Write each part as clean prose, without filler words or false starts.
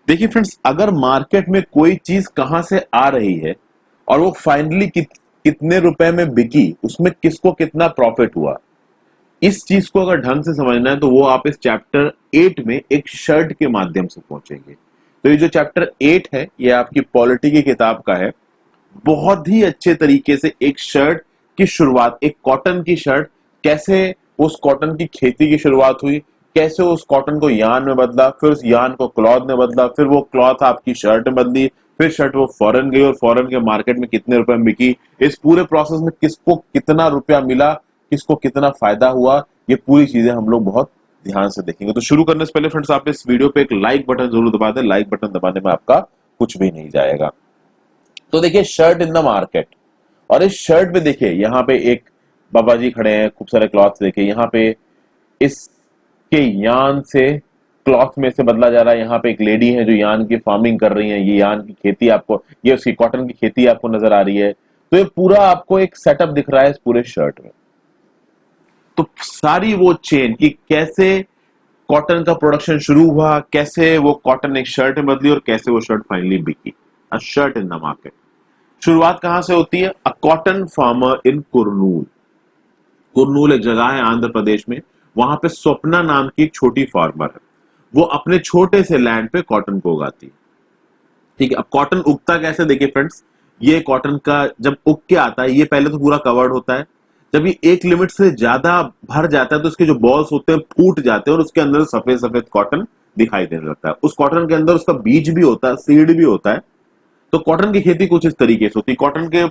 देखिए फ्रेंड्स, अगर मार्केट में कोई चीज कहां से आ रही है और वो फाइनली कितने रुपए में बिकी, उसमें किसको कितना प्रॉफिट हुआ, इस चीज को अगर ढंग से समझना है तो वो आप इस चैप्टर 8 में एक शर्ट के माध्यम से पहुंचेंगे। तो ये जो चैप्टर 8 है ये आपकी पॉलिटी की किताब का है। बहुत ही अच्छे तरीके से एक शर्ट की शुरुआत, एक कॉटन की शर्ट, कैसे उस कॉटन की खेती की शुरुआत हुई, कैसे उस कॉटन को यान में बदला, फिर उस यान को क्लॉथ में बदला, फिर वो क्लॉथ आपकी शर्ट में बदली, फिर शर्ट वो फॉरेन गई और फॉरेन के मार्केट में कितने रुपए में बिकी, इस पूरे प्रोसेस में किसको कितना रुपया मिला, किसको कितना फायदा हुआ, ये पूरी चीजें हम लोग बहुत ध्यान से देखेंगे। तो शुरू करने से पहले फ्रेंड्स, आप इस वीडियो पे एक लाइक बटन जरूर दबा दें। लाइक बटन दबाने में आपका कुछ भी नहीं जाएगा। तो देखिए, शर्ट इन द मार्केट, और इस शर्ट पे देखिए यहाँ पे एक बाबा जी खड़े हैं, खूब सारे क्लॉथ देखिए यहाँ पे, इसके यान से क्लॉथ में से बदला जा रहा है। यहाँ पे एक लेडी है जो यान की फार्मिंग कर रही है, ये यान की खेती आपको, ये उसकी कॉटन की खेती आपको नजर आ रही है। तो ये पूरा आपको एक सेटअप दिख रहा है इस पूरे शर्ट में। तो सारी वो चेन कि कैसे कॉटन का प्रोडक्शन शुरू हुआ, कैसे वो कॉटन एक शर्ट में बदली और कैसे वो शर्ट फाइनली बिकी। अ शर्ट इन द मार्केट, शुरुआत कहां से होती है? अ cotton farmer in Kurnool. Kurnool एक जगह है आंध्र प्रदेश में, वहां पे स्वप्ना नाम की एक छोटी फार्मर है। वो अपने छोटे से लैंड पे कॉटन को उगाती है। ठीक है, अब कॉटन उगता कैसे देखिए फ्रेंड्स, ये कॉटन का जब उग के आता है, ये पहले तो पूरा कवर्ड होता है। जब ये एक लिमिट से ज्यादा भर जाता है तो उसके जो बॉल्स होते हैं फूट जाते हैं और उसके अंदर सफेद सफेद कॉटन दिखाई देने लगता है। उस कॉटन के अंदर उसका बीज भी होता है, सीड भी होता है। तो कॉटन की खेती कुछ इस तरीके से होती है। कॉटन के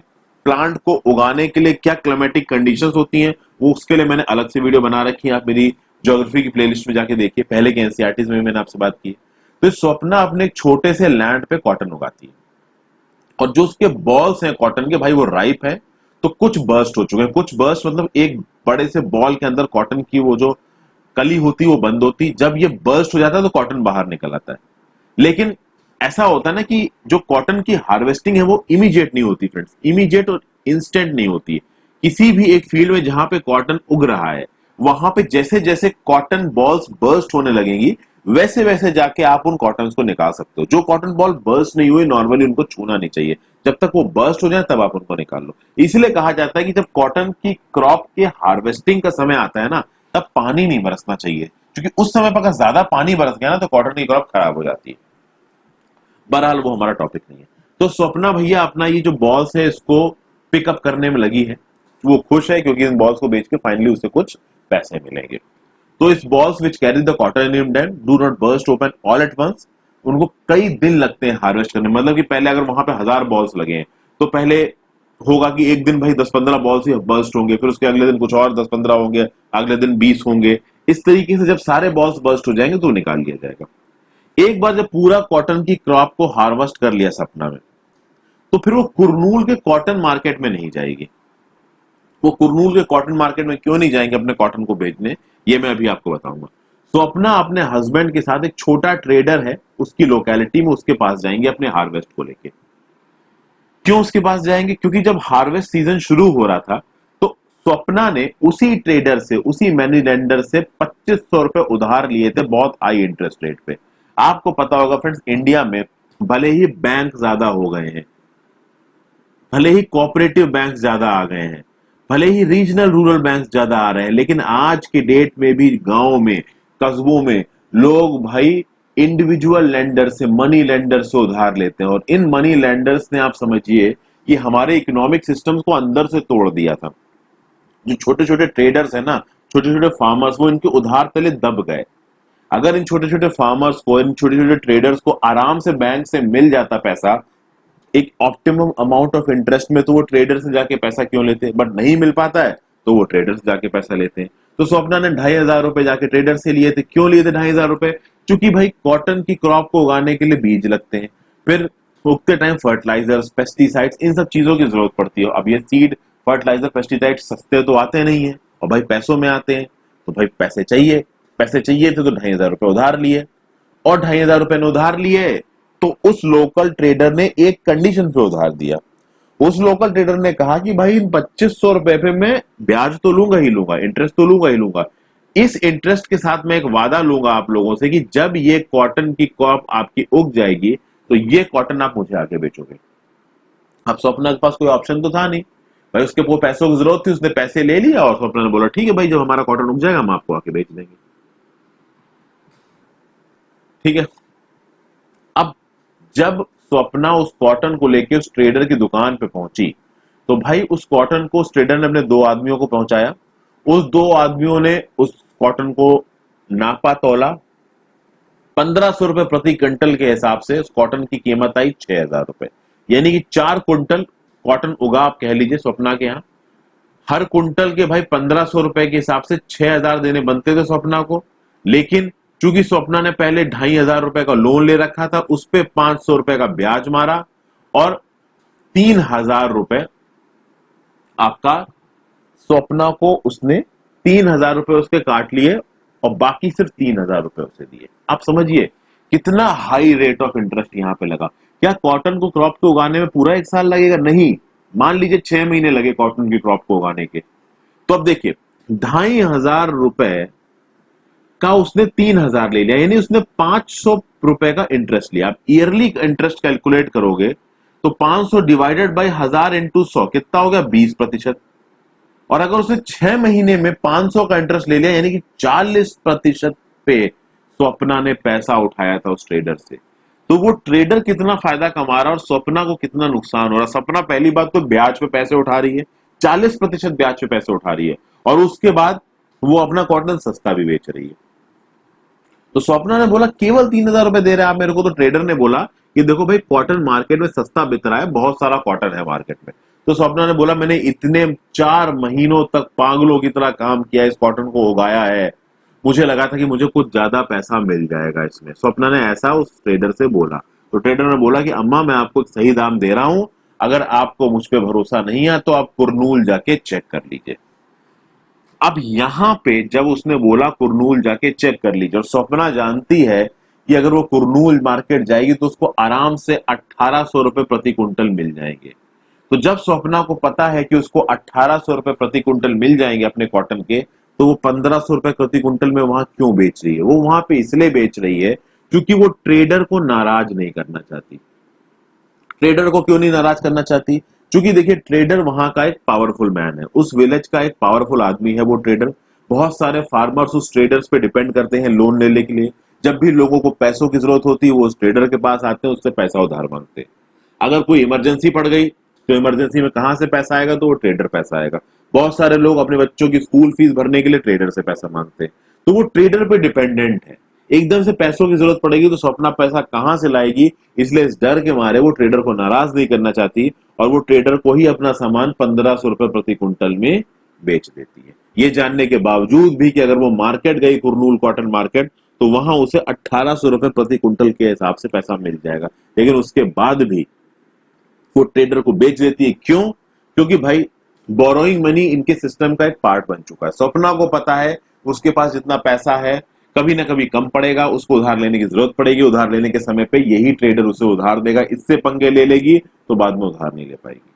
प्लांट को उगाने के लिए क्या क्लाइमेटिक कंडीशंस होती हैं, वो उसके लिए मैंने अलग से वीडियो बना रखी है। आप मेरी ज्योग्राफी की प्लेलिस्ट में जाके देखिए, पहले के एनसीईआरटीज में भी मैंने आपसे बात की। तो स्वप्ना अपने एक छोटे से लैंड पे कॉटन उगाती है, और जो उसके बॉल्स हैं कॉटन के, भाई वो राइप है। तो कुछ बर्स्ट हो चुके हैं, कुछ बर्स्ट मतलब एक बड़े से बॉल के अंदर कॉटन की वो जो कली होती है वो बंद होती। जब ये बर्स्ट हो जाता है तो कॉटन बाहर निकल आता है। लेकिन ऐसा होता है ना कि जो कॉटन की हार्वेस्टिंग है वो इमीडिएट नहीं होती फ्रेंड्स, इमीडिएट और इंस्टेंट नहीं होती है। किसी भी एक फील्ड में जहां पे कॉटन उग रहा है, वहां पे जैसे जैसे कॉटन बॉल्स बर्स्ट होने लगेंगी, वैसे वैसे जाके आप उन कॉटन को निकाल सकते हो। जो कॉटन बॉल बर्स्ट नहीं हुए, नॉर्मली उनको छूना नहीं चाहिए। जब तक वो बर्स्ट हो जाए तब आप उनको निकाल लो। इसलिए कहा जाता है कि जब कॉटन की क्रॉप के हार्वेस्टिंग का समय आता है ना, तब पानी नहीं बरसना चाहिए, क्योंकि उस समय पर अगर ज्यादा पानी बरस गया ना तो कॉटन की क्रॉप खराब हो जाती है। बहरहाल वो हमारा टॉपिक नहीं है। तो स्वप्ना भैया अपना ये जो बॉल्स है इसको पिकअप करने में लगी है। वो खुश है क्योंकि इन बॉल्स को बेच के फाइनली उसे कुछ पैसे मिलेंगे। तो इस balls which carry the cotton do not burst open all at once, उनको कई दिन लगते हैं हार्वेस्ट करने में। मतलब कि पहले अगर वहां पे 1000 बॉल्स लगे हैं तो पहले होगा कि एक दिन भाई 10-15 बॉल्स ही बर्स्ट होंगे, फिर उसके अगले दिन कुछ और 10-15 होंगे, अगले दिन 20 होंगे। इस तरीके से जब सारे बॉल्स बर्स्ट हो जाएंगे तो निकाल लिया जाएगा। एक बार जब पूरा कॉटन की क्रॉप को हार्वेस्ट कर लिया सपना में, तो फिर वो कुरनूल के कॉटन मार्केट में नहीं जाएगी। वो कुरनूल के कॉटन मार्केट में क्यों नहीं जाएंगे अपने कॉटन को बेचने, ये मैं अभी आपको बताऊंगा। तो अपना अपने हस्बैंड के साथ एक छोटा ट्रेडर है उसकी लोकेलिटी में, उसके पास जाएंगे अपने हार्वेस्ट को लेके। क्यों उसके पास जाएंगे? क्योंकि जब हार्वेस्ट सीजन शुरू हो रहा था तो स्वप्ना ने उसी ट्रेडर से, उसी मनी लेंडर से 2500 रुपए उधार लिए थे, बहुत हाई इंटरेस्ट रेट पे। आपको पता होगा फ्रेंड्स, इंडिया में भले ही बैंक ज्यादा हो गए हैं, भले ही कोऑपरेटिव बैंक ज्यादा आ गए हैं, भले ही रीजनल रूरल बैंक ज्यादा आ रहे हैं, लेकिन आज के डेट में भी गांव में, कस्बों में लोग भाई इंडिविजुअल लेंडर से, मनी लेंडर से उधार लेते हैं। और इन मनी लेंडर्स ने, आप समझिए, कि हमारे इकोनॉमिक सिस्टम को अंदर से तोड़ दिया था। जो छोटे छोटे ट्रेडर्स है ना, छोटे छोटे फार्मर्स, वो इनके उधार तले दब गए। अगर इन छोटे छोटे फार्मर्स को, इन छोटे छोटे ट्रेडर्स को आराम से बैंक से मिल जाता पैसा एक ऑप्टिमम अमाउंट ऑफ इंटरेस्ट में, तो वो ट्रेडर से जाके पैसा क्यों लेते? बट नहीं मिल पाता है तो वो ट्रेडर से जाके पैसा लेते हैं। तो स्वप्ना ने 2500 रुपए जाके ट्रेडर से लिए थे। क्यों लिए थे 2500 रुपए? क्योंकि भाई कॉटन की क्रॉप को उगाने के लिए बीज लगते हैं, फिर उगते टाइम फर्टिलाइजर्स, पेस्टिसाइड्स, इन सब चीजों की जरूरत पड़ती है। अब ये सीड, फर्टिलाइजर, पेस्टिसाइड सस्ते तो आते नहीं है और भाई पैसों में आते हैं, तो भाई पैसे चाहिए। पैसे चाहिए थे तो 2500 रुपए उधार लिए, और 2500 रुपए ने उधार लिए तो उस लोकल ट्रेडर ने एक कंडीशन पे उधार दिया। उस लोकल ट्रेडर ने कहा कि भाई इन 2500 रुपए पे मैं ब्याज तो लूंगा ही लूंगा, इंटरेस्ट तो लूंगा ही लूंगा, इस इंटरेस्ट के साथ मैं एक वादा लूंगा आप लोगों से कि जब ये कॉटन की क्रॉप आपकी उग जाएगी तो ये कॉटन आप मुझे आके बेचोगे। अब स्वप्ना के पास कोई ऑप्शन तो था नहीं भाई, उसके वो पैसों की जरूरत थी, उसने पैसे ले लिया और स्वप्ना ने बोला ठीक है भाई, जब हमारा कॉटन उग जाएगा हम आपको आके बेच देंगे। ठीक है। अब जब स्वप्ना उस कॉटन को लेके उस ट्रेडर की दुकान पे पहुंची तो भाई उस कॉटन को उस ट्रेडर ने अपने दो आदमियों को पहुंचाया। उस दो आदमियों ने उस कॉटन को नापा तोला। 1500 रुपए प्रति क्विंटल के हिसाब से उस कॉटन की कीमत आई 6000 रुपए, यानी कि 4 कुंटल कॉटन उगा आप कह लीजिए स्वप्ना के यहाँ। हर कुंटल के भाई 1500 रुपए के हिसाब से 6000 देने बनते थे स्वप्ना को, लेकिन चूंकि स्वप्ना ने पहले 2500 रुपए का लोन ले रखा था, उस पे 500 रुपए का ब्याज मारा और 3000 रुपए आपका स्वप्ना को उसने 3000 रुपए उसके काट लिए और बाकी सिर्फ 3000 रुपए उसे दिए। आप समझिए कितना हाई रेट ऑफ इंटरेस्ट यहां पे लगा। क्या कॉटन को क्रॉप को उगाने में पूरा 1 साल लगेगा? नहीं, मान लीजिए 6 महीने लगे कॉटन की क्रॉप को उगाने के। तो अब देखिए 2500 रुपए का उसने 3000 ले लिया, यानी उसने 500 रुपए का इंटरेस्ट लिया। आप ईयरली इंटरेस्ट कैलकुलेट करोगे तो 500 डिवाइडेड बाई 1000 इंटू 100 कितना हो गया? 20%। और अगर उसने 6 महीने में 500 का इंटरेस्ट ले लिया, यानी कि 40% पे स्वप्ना ने पैसा उठाया था उस ट्रेडर से, तो वो ट्रेडर कितना फायदा कमा रहा है और स्वप्ना को कितना नुकसान हो रहा है। स्वप्ना पहली बात तो ब्याज पे पैसे उठा रही है, 40% ब्याज पे पैसे उठा रही है, और उसके बाद वो अपना कॉटन सस्ता भी बेच रही है। तो स्वप्ना ने बोला केवल 3000 रुपए दे रहे हैं आप मेरे को। तो ट्रेडर ने बोला कि देखो भाई कॉटन मार्केट में सस्ता बिक रहा है, बहुत सारा कॉटन है मार्केट में। तो स्वप्ना ने बोला मैंने इतने 4 महीनों तक पागलों की तरह काम किया, इस कॉटन को उगाया है, मुझे लगा था कि मुझे कुछ ज्यादा पैसा मिल जाएगा इसमें। स्वप्ना ने ऐसा उस ट्रेडर से बोला। तो ट्रेडर ने बोला कि अम्मा मैं आपको सही दाम दे रहा हूं, अगर आपको मुझ पर भरोसा नहीं है तो आप कुरनूल जाके चेक कर लीजिए। अब यहां पे जब उसने बोला कुरनूल जाके चेक कर लीजिए, और स्वप्ना जानती है कि अगर वो कुरनूल मार्केट जाएगी तो उसको आराम से 1800 रुपए प्रति कुंटल मिल जाएंगे। तो जब स्वप्ना को पता है कि उसको 1800 रुपए प्रति कुंटल मिल जाएंगे अपने कॉटन के, तो वो 1500 रुपए प्रति कुंटल में वहां क्यों बेच रही है? वो वहां पे इसलिए बेच रही है क्योंकि वो ट्रेडर को नाराज नहीं करना चाहती। ट्रेडर को क्यों नहीं नाराज करना चाहती? क्योंकि देखिए ट्रेडर वहां का एक पावरफुल मैन है, उस विलेज का एक पावरफुल आदमी है वो ट्रेडर। बहुत सारे फार्मर्स उस ट्रेडर्स पे डिपेंड करते हैं लोन लेने के लिए। जब भी लोगों को पैसों की जरूरत होती है वो उस ट्रेडर के पास आते हैं, उससे पैसा उधार मांगते हैं। अगर कोई इमरजेंसी पड़ गई तो इमरजेंसी में कहां से पैसा आएगा? तो वो ट्रेडर पैसा आएगा। बहुत सारे लोग अपने बच्चों की स्कूल फीस भरने के लिए ट्रेडर से पैसा मांगते हैं, तो वो ट्रेडर पे डिपेंडेंट है। एकदम से पैसों की जरूरत पड़ेगी तो स्वप्ना पैसा कहां से लाएगी? इसलिए इस डर के मारे वो ट्रेडर को नाराज नहीं करना चाहती और वो ट्रेडर को ही अपना सामान 1500 रुपए प्रति कुंटल में बेच देती है। ये जानने के बावजूद भी कि अगर वो मार्केट गई कुरनूल कॉटन मार्केट तो वहां उसे 1800 रुपए प्रति कुंटल के हिसाब से पैसा मिल जाएगा, लेकिन उसके बाद भी वो ट्रेडर को बेच देती है। क्यों? क्योंकि भाई बोरोइंग मनी इनके सिस्टम का एक पार्ट बन चुका है। स्वप्ना को पता है उसके पास जितना पैसा है कभी ना कभी कम पड़ेगा, उसको उधार लेने की जरूरत पड़ेगी, उधार लेने के समय पे यही ट्रेडर उसे उधार देगा, इससे पंगे ले लेगी तो बाद में उधार नहीं ले पाएगी।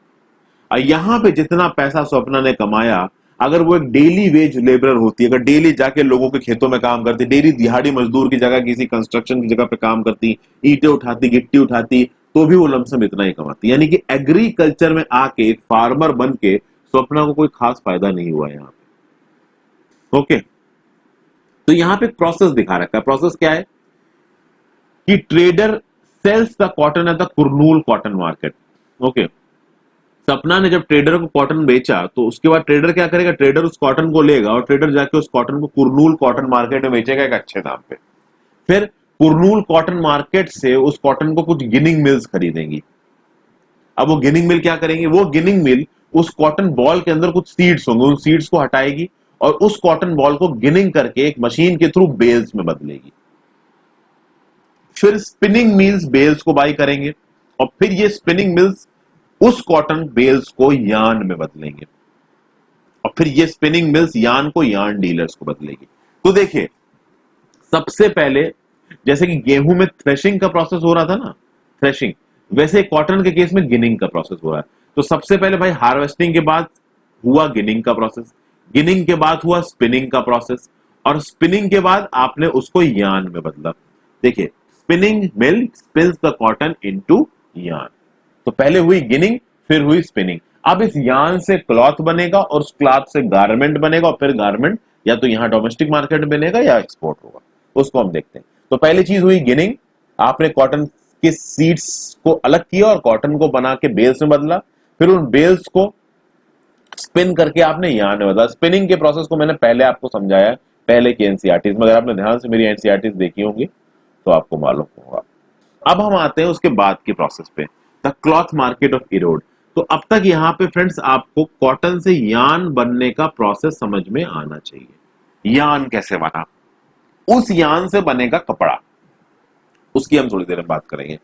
और यहां पे जितना पैसा स्वप्ना ने कमाया, अगर वो एक डेली वेज लेबरर होती, अगर डेली जाके लोगों के खेतों में काम करती, डेली दिहाड़ी मजदूर की जगह किसी कंस्ट्रक्शन की जगह पे काम करती, ईंटें उठाती, गिट्टी उठाती, तो भी वो लमसम इतना ही कमाती। यानी कि एग्रीकल्चर में आके एक फार्मर बन के स्वप्ना को कोई खास फायदा नहीं हुआ यहाँ पे। ओके, तो यहां पे प्रोसेस दिखा रखा है। प्रोसेस क्या है कि trader sells the cotton at the Kurnool cotton market. Okay, Sapna ने जब ट्रेडर को कॉटन बेचा तो उसके बाद ट्रेडर क्या करेगा? ट्रेडर उस कॉटन को लेगा और ट्रेडर जाके उस कॉटन को कुरनूल कॉटन मार्केट में बेचेगा एक अच्छे दाम पे। फिर कुरनूल कॉटन मार्केट से उस कॉटन को कुछ गिनिंग मिल्स खरीदेंगी। अब वो गिनिंग मिल क्या करेंगे? वो गिनिंग मिल उस कॉटन बॉल के अंदर कुछ सीड्स होंगे, उन सीड्स को हटाएगी और उस कॉटन बॉल को गिनिंग करके एक मशीन के थ्रू बेल्स में बदलेगी। फिर स्पिनिंग मिल्स बेल्स को बाई करेंगे और फिर ये स्पिनिंग मिल्स उस कॉटन बेल्स को यार्न में बदलेंगे और फिर ये स्पिनिंग मिल्स यार्न को यार्न डीलर्स को बदलेगी। तो देखिए सबसे पहले जैसे कि गेहूं में थ्रेशिंग का प्रोसेस हो रहा था ना, थ्रेशिंग, वैसे कॉटन के केस में गिनिंग का प्रोसेस हो रहा है। तो सबसे पहले भाई हार्वेस्टिंग के बाद हुआ गिनिंग का प्रोसेस, गिनिंग के बाद हुआ स्पिनिंग का प्रोसेस, और स्पिनिंग के बाद आपने उसको यार्न में बदला। देखिए, spinning mill spins the cotton into yarn. तो पहले हुई गिनिंग, फिर हुई स्पिनिंग। अब इस यार्न से क्लॉथ बनेगा और उस क्लॉथ से गारमेंट बनेगा और फिर गारमेंट या तो यहां डोमेस्टिक मार्केट में बनेगा या एक्सपोर्ट होगा, उसको हम देखते हैं। तो पहली चीज हुई गिनिंग, आपने कॉटन के सीड्स को अलग किया और कॉटन को बना के बेल्स में बदला, फिर उन बेल्स को स्पिन करके आपने यार्न में बदला। स्पिनिंग के प्रोसेस को मैंने पहले आपको समझाया पहले की एनसीईआरटीज में, अगर आपने ध्यान से मेरी एनसीईआरटीज देखी होंगी तो आपको मालूम होगा। अब हम आते हैं उसके बाद के प्रोसेस पे, the cloth market of Erode. तो अब तक यहाँ पे फ्रेंड्स आपको कॉटन से यार्न बनने का प्रोसेस समझ में आना चाहिए। यार्न कैसे बना, उस यार्न से बनेगा कपड़ा, उसकी हम थोड़ी देर में बात करेंगे।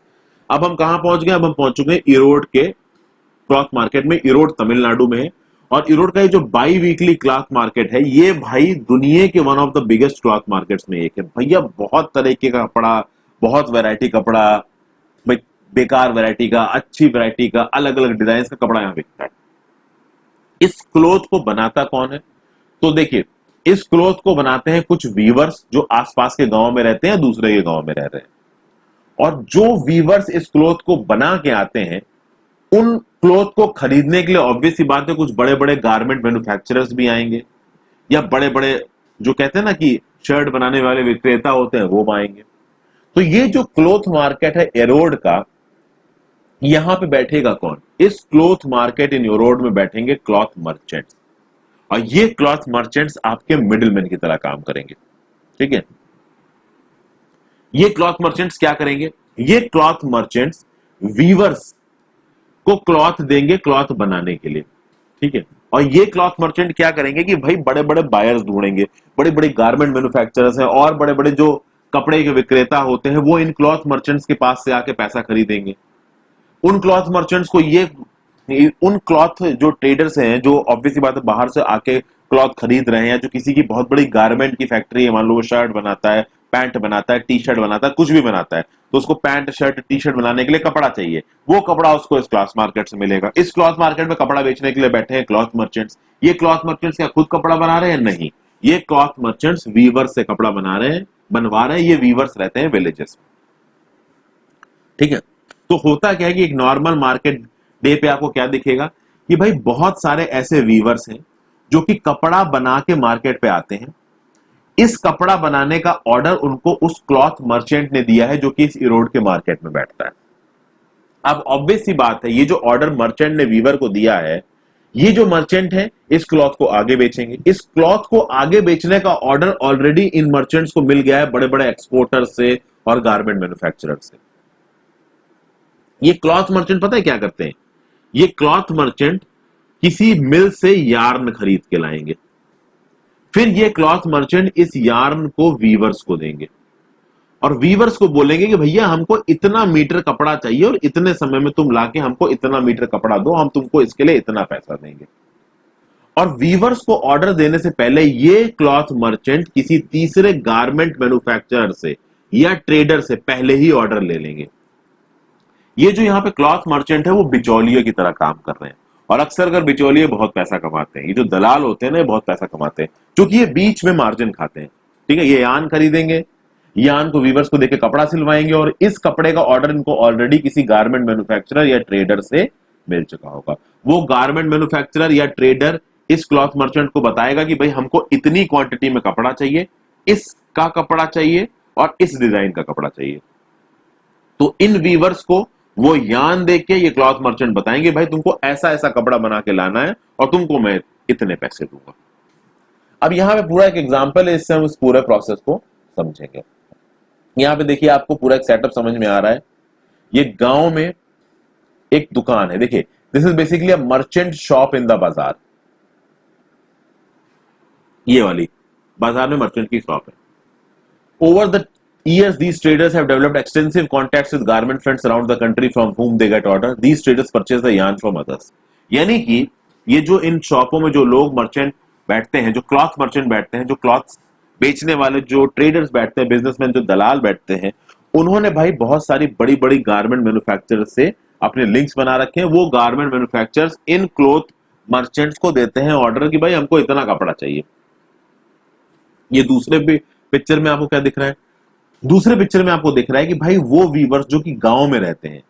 अब हम कहां पहुंच गए, अब हम पहुंच चुके हैं इरोड के क्लॉथ मार्केट में। इरोड तमिलनाडु में है और इरोड का ये जो बाई वीकली क्लॉथ मार्केट है, ये भाई दुनिया के one of the biggest cloth markets में एक है। भैया बहुत तरीके का कपड़ा, बहुत वैरायटी कपड़ा, भाई बेकार वैरायटी का, अच्छी वैरायटी का, अलग अलग डिजाइन का कपड़ा यहां बिकता है। इस क्लोथ को बनाता कौन है, तो देखिए इस क्लोथ को बनाते हैं कुछ वीवर्स जो आसपास के गांव में रहते हैं, दूसरे के गांव में रह रहे हैं। और जो वीवर्स इस क्लोथ को बना के आते हैं, उन क्लोथ को खरीदने के लिए ऑब्वियस सी बात है कुछ बड़े बड़े गारमेंट मैन्युफैक्चरर्स भी आएंगे, या बड़े बड़े जो कहते हैं ना कि शर्ट बनाने वाले विक्रेता होते हैं वो आएंगे। तो ये जो क्लोथ मार्केट है एरोड का, यहां पे बैठेगा कौन, इस क्लोथ मार्केट इन एरोड में बैठेंगे क्लॉथ मर्चेंट्स। और ये क्लॉथ मर्चेंट्स आपके मिडिलमैन की तरह काम करेंगे। ठीक है, ये क्लॉथ मर्चेंट्स क्या करेंगे, ये क्लॉथ मर्चेंट्स वीवर्स को क्लॉथ देंगे क्लॉथ बनाने के लिए। ठीक है, और ये क्लॉथ मर्चेंट क्या करेंगे कि भाई बड़े बड़े बायर्स ढूंढेंगे, बड़े बड़े गारमेंट मैन्युफैक्चरर्स हैं और बड़े बड़े जो कपड़े के विक्रेता होते हैं, वो इन क्लॉथ मर्चेंट्स के पास से आके पैसा खरीदेंगे। उन क्लॉथ मर्चेंट्स को ये उन क्लॉथ जो ट्रेडर्स हैं, जो ऑब्वियसली बात है बाहर से आके क्लॉथ खरीद रहे हैं, जो किसी की बहुत बड़ी गारमेंट की फैक्ट्री है, मान लो वो शर्ट बनाता है, पैंट बनाता है, टी शर्ट बनाता है, कुछ भी बनाता है, तो उसको पैंट शर्ट टी शर्ट बनाने के लिए कपड़ा चाहिए। वो कपड़ा उसको इस क्लॉथ मार्केट से मिलेगा। इस क्लॉथ मार्केट में कपड़ा बेचने के लिए बैठे हैं क्लॉथ मर्चेंट्स। ये क्लॉथ मर्चेंट्स क्या खुद कपड़ा बना रहे हैं, नहीं, ये क्लॉथ मर्चेंट्स वीवर से कपड़ा बना रहे हैं, बनवा रहे हैं। ये वीवर्स रहते हैं विलेजेस में। ठीक है, तो होता क्या है कि एक नॉर्मल मार्केट डे पे आपको क्या दिखेगा कि भाई बहुत सारे ऐसे वीवर्स हैं जो कि कपड़ा बना के मार्केट पे आते हैं। इस कपड़ा बनाने का ऑर्डर उनको उस क्लॉथ मर्चेंट ने दिया है जो कि इस इरोड के मार्केट में बैठता है। अब ऑब्वियस सी बात है, ये जो ऑर्डर मर्चेंट ने वीवर को दिया है, ये जो मर्चेंट है इस क्लॉथ को आगे बेचेंगे। इस क्लॉथ को आगे बेचने का ऑर्डर ऑलरेडी इन मर्चेंट्स को मिल गया है, बड़े बड़े एक्सपोर्टर से और गारमेंट मैन्युफैक्चरर से। ये क्लॉथ मर्चेंट पता है क्या करते हैं, ये क्लॉथ मर्चेंट किसी मिल से यार्न खरीद के लाएंगे, फिर ये क्लॉथ मर्चेंट इस यार्न को वीवर्स को देंगे और वीवर्स को बोलेंगे कि भैया हमको इतना मीटर कपड़ा चाहिए और इतने समय में तुम लाके हमको इतना मीटर कपड़ा दो, हम तुमको इसके लिए इतना पैसा देंगे। और वीवर्स को ऑर्डर देने से पहले ये क्लॉथ मर्चेंट किसी तीसरे गारमेंट मैन्युफैक्चरर से या ट्रेडर से पहले ही ऑर्डर ले लेंगे। ये जो यहाँ पे क्लॉथ मर्चेंट है वो बिचौलिए की तरह काम कर रहे हैं, और अक्सर अगर बिचौलिए बहुत पैसा कमाते हैं, ये जो दलाल होते हैं ना बहुत पैसा कमाते हैं, क्योंकि ये बीच में मार्जिन खाते हैं। ठीक है, ये यान खरीदेंगे, यान को वीवर्स को देके कपड़ा सिलवाएंगे और इस कपड़े का ऑर्डर इनको ऑलरेडी किसी गारमेंट मैन्युफैक्चरर या ट्रेडर से मिल चुका होगा। वो गारमेंट मैन्युफैक्चरर या ट्रेडर इस क्लॉथ मर्चेंट को बताएगा कि भाई हमको इतनी क्वांटिटी में कपड़ा चाहिए, इसका कपड़ा चाहिए और इस डिजाइन का कपड़ा चाहिए। तो इन वीवर्स को वो यान देख के ये क्लॉथ मर्चेंट बताएंगे भाई तुमको ऐसा ऐसा कपड़ा बना के लाना है और तुमको मैं इतने पैसे दूंगा। अब यहां पे पूरा एक एग्जांपल है, इससे हम इस पूरे प्रोसेस को समझेंगे। यहां पे देखिए आपको पूरा एक सेटअप समझ में आ रहा है। ये गांव में एक दुकान है, देखिए this is basically a merchant shop in the बाजार। ये वाली बाजार में मर्चेंट की शॉप है। Over the years these traders have developed extensive contacts with garment friends around the country from whom they get order. These traders purchase the yarn from others. यानी कि ये जो इन शॉपों में जो लोग मर्चेंट बैठते हैं, जो क्लॉथ मर्चेंट बैठते हैं, जो क्लॉथ बेचने वाले जो ट्रेडर्स बैठते हैं, बिजनेसमैन जो दलाल बैठते हैं, उन्होंने भाई बहुत सारी बड़ी बड़ी गारमेंट मैन्युफैक्चरर से अपने लिंक्स बना रखे हैं। वो गारमेंट मैन्युफैक्चरर्स इन क्लॉथ मर्चेंट्स को देते हैं ऑर्डर कि भाई हमको इतना कपड़ा चाहिए। ये दूसरे पिक्चर में आपको क्या दिख रहा है? दूसरे पिक्चर में आपको दिख रहा है कि भाई वो वीवर्स जो कि गांव में रहते हैं,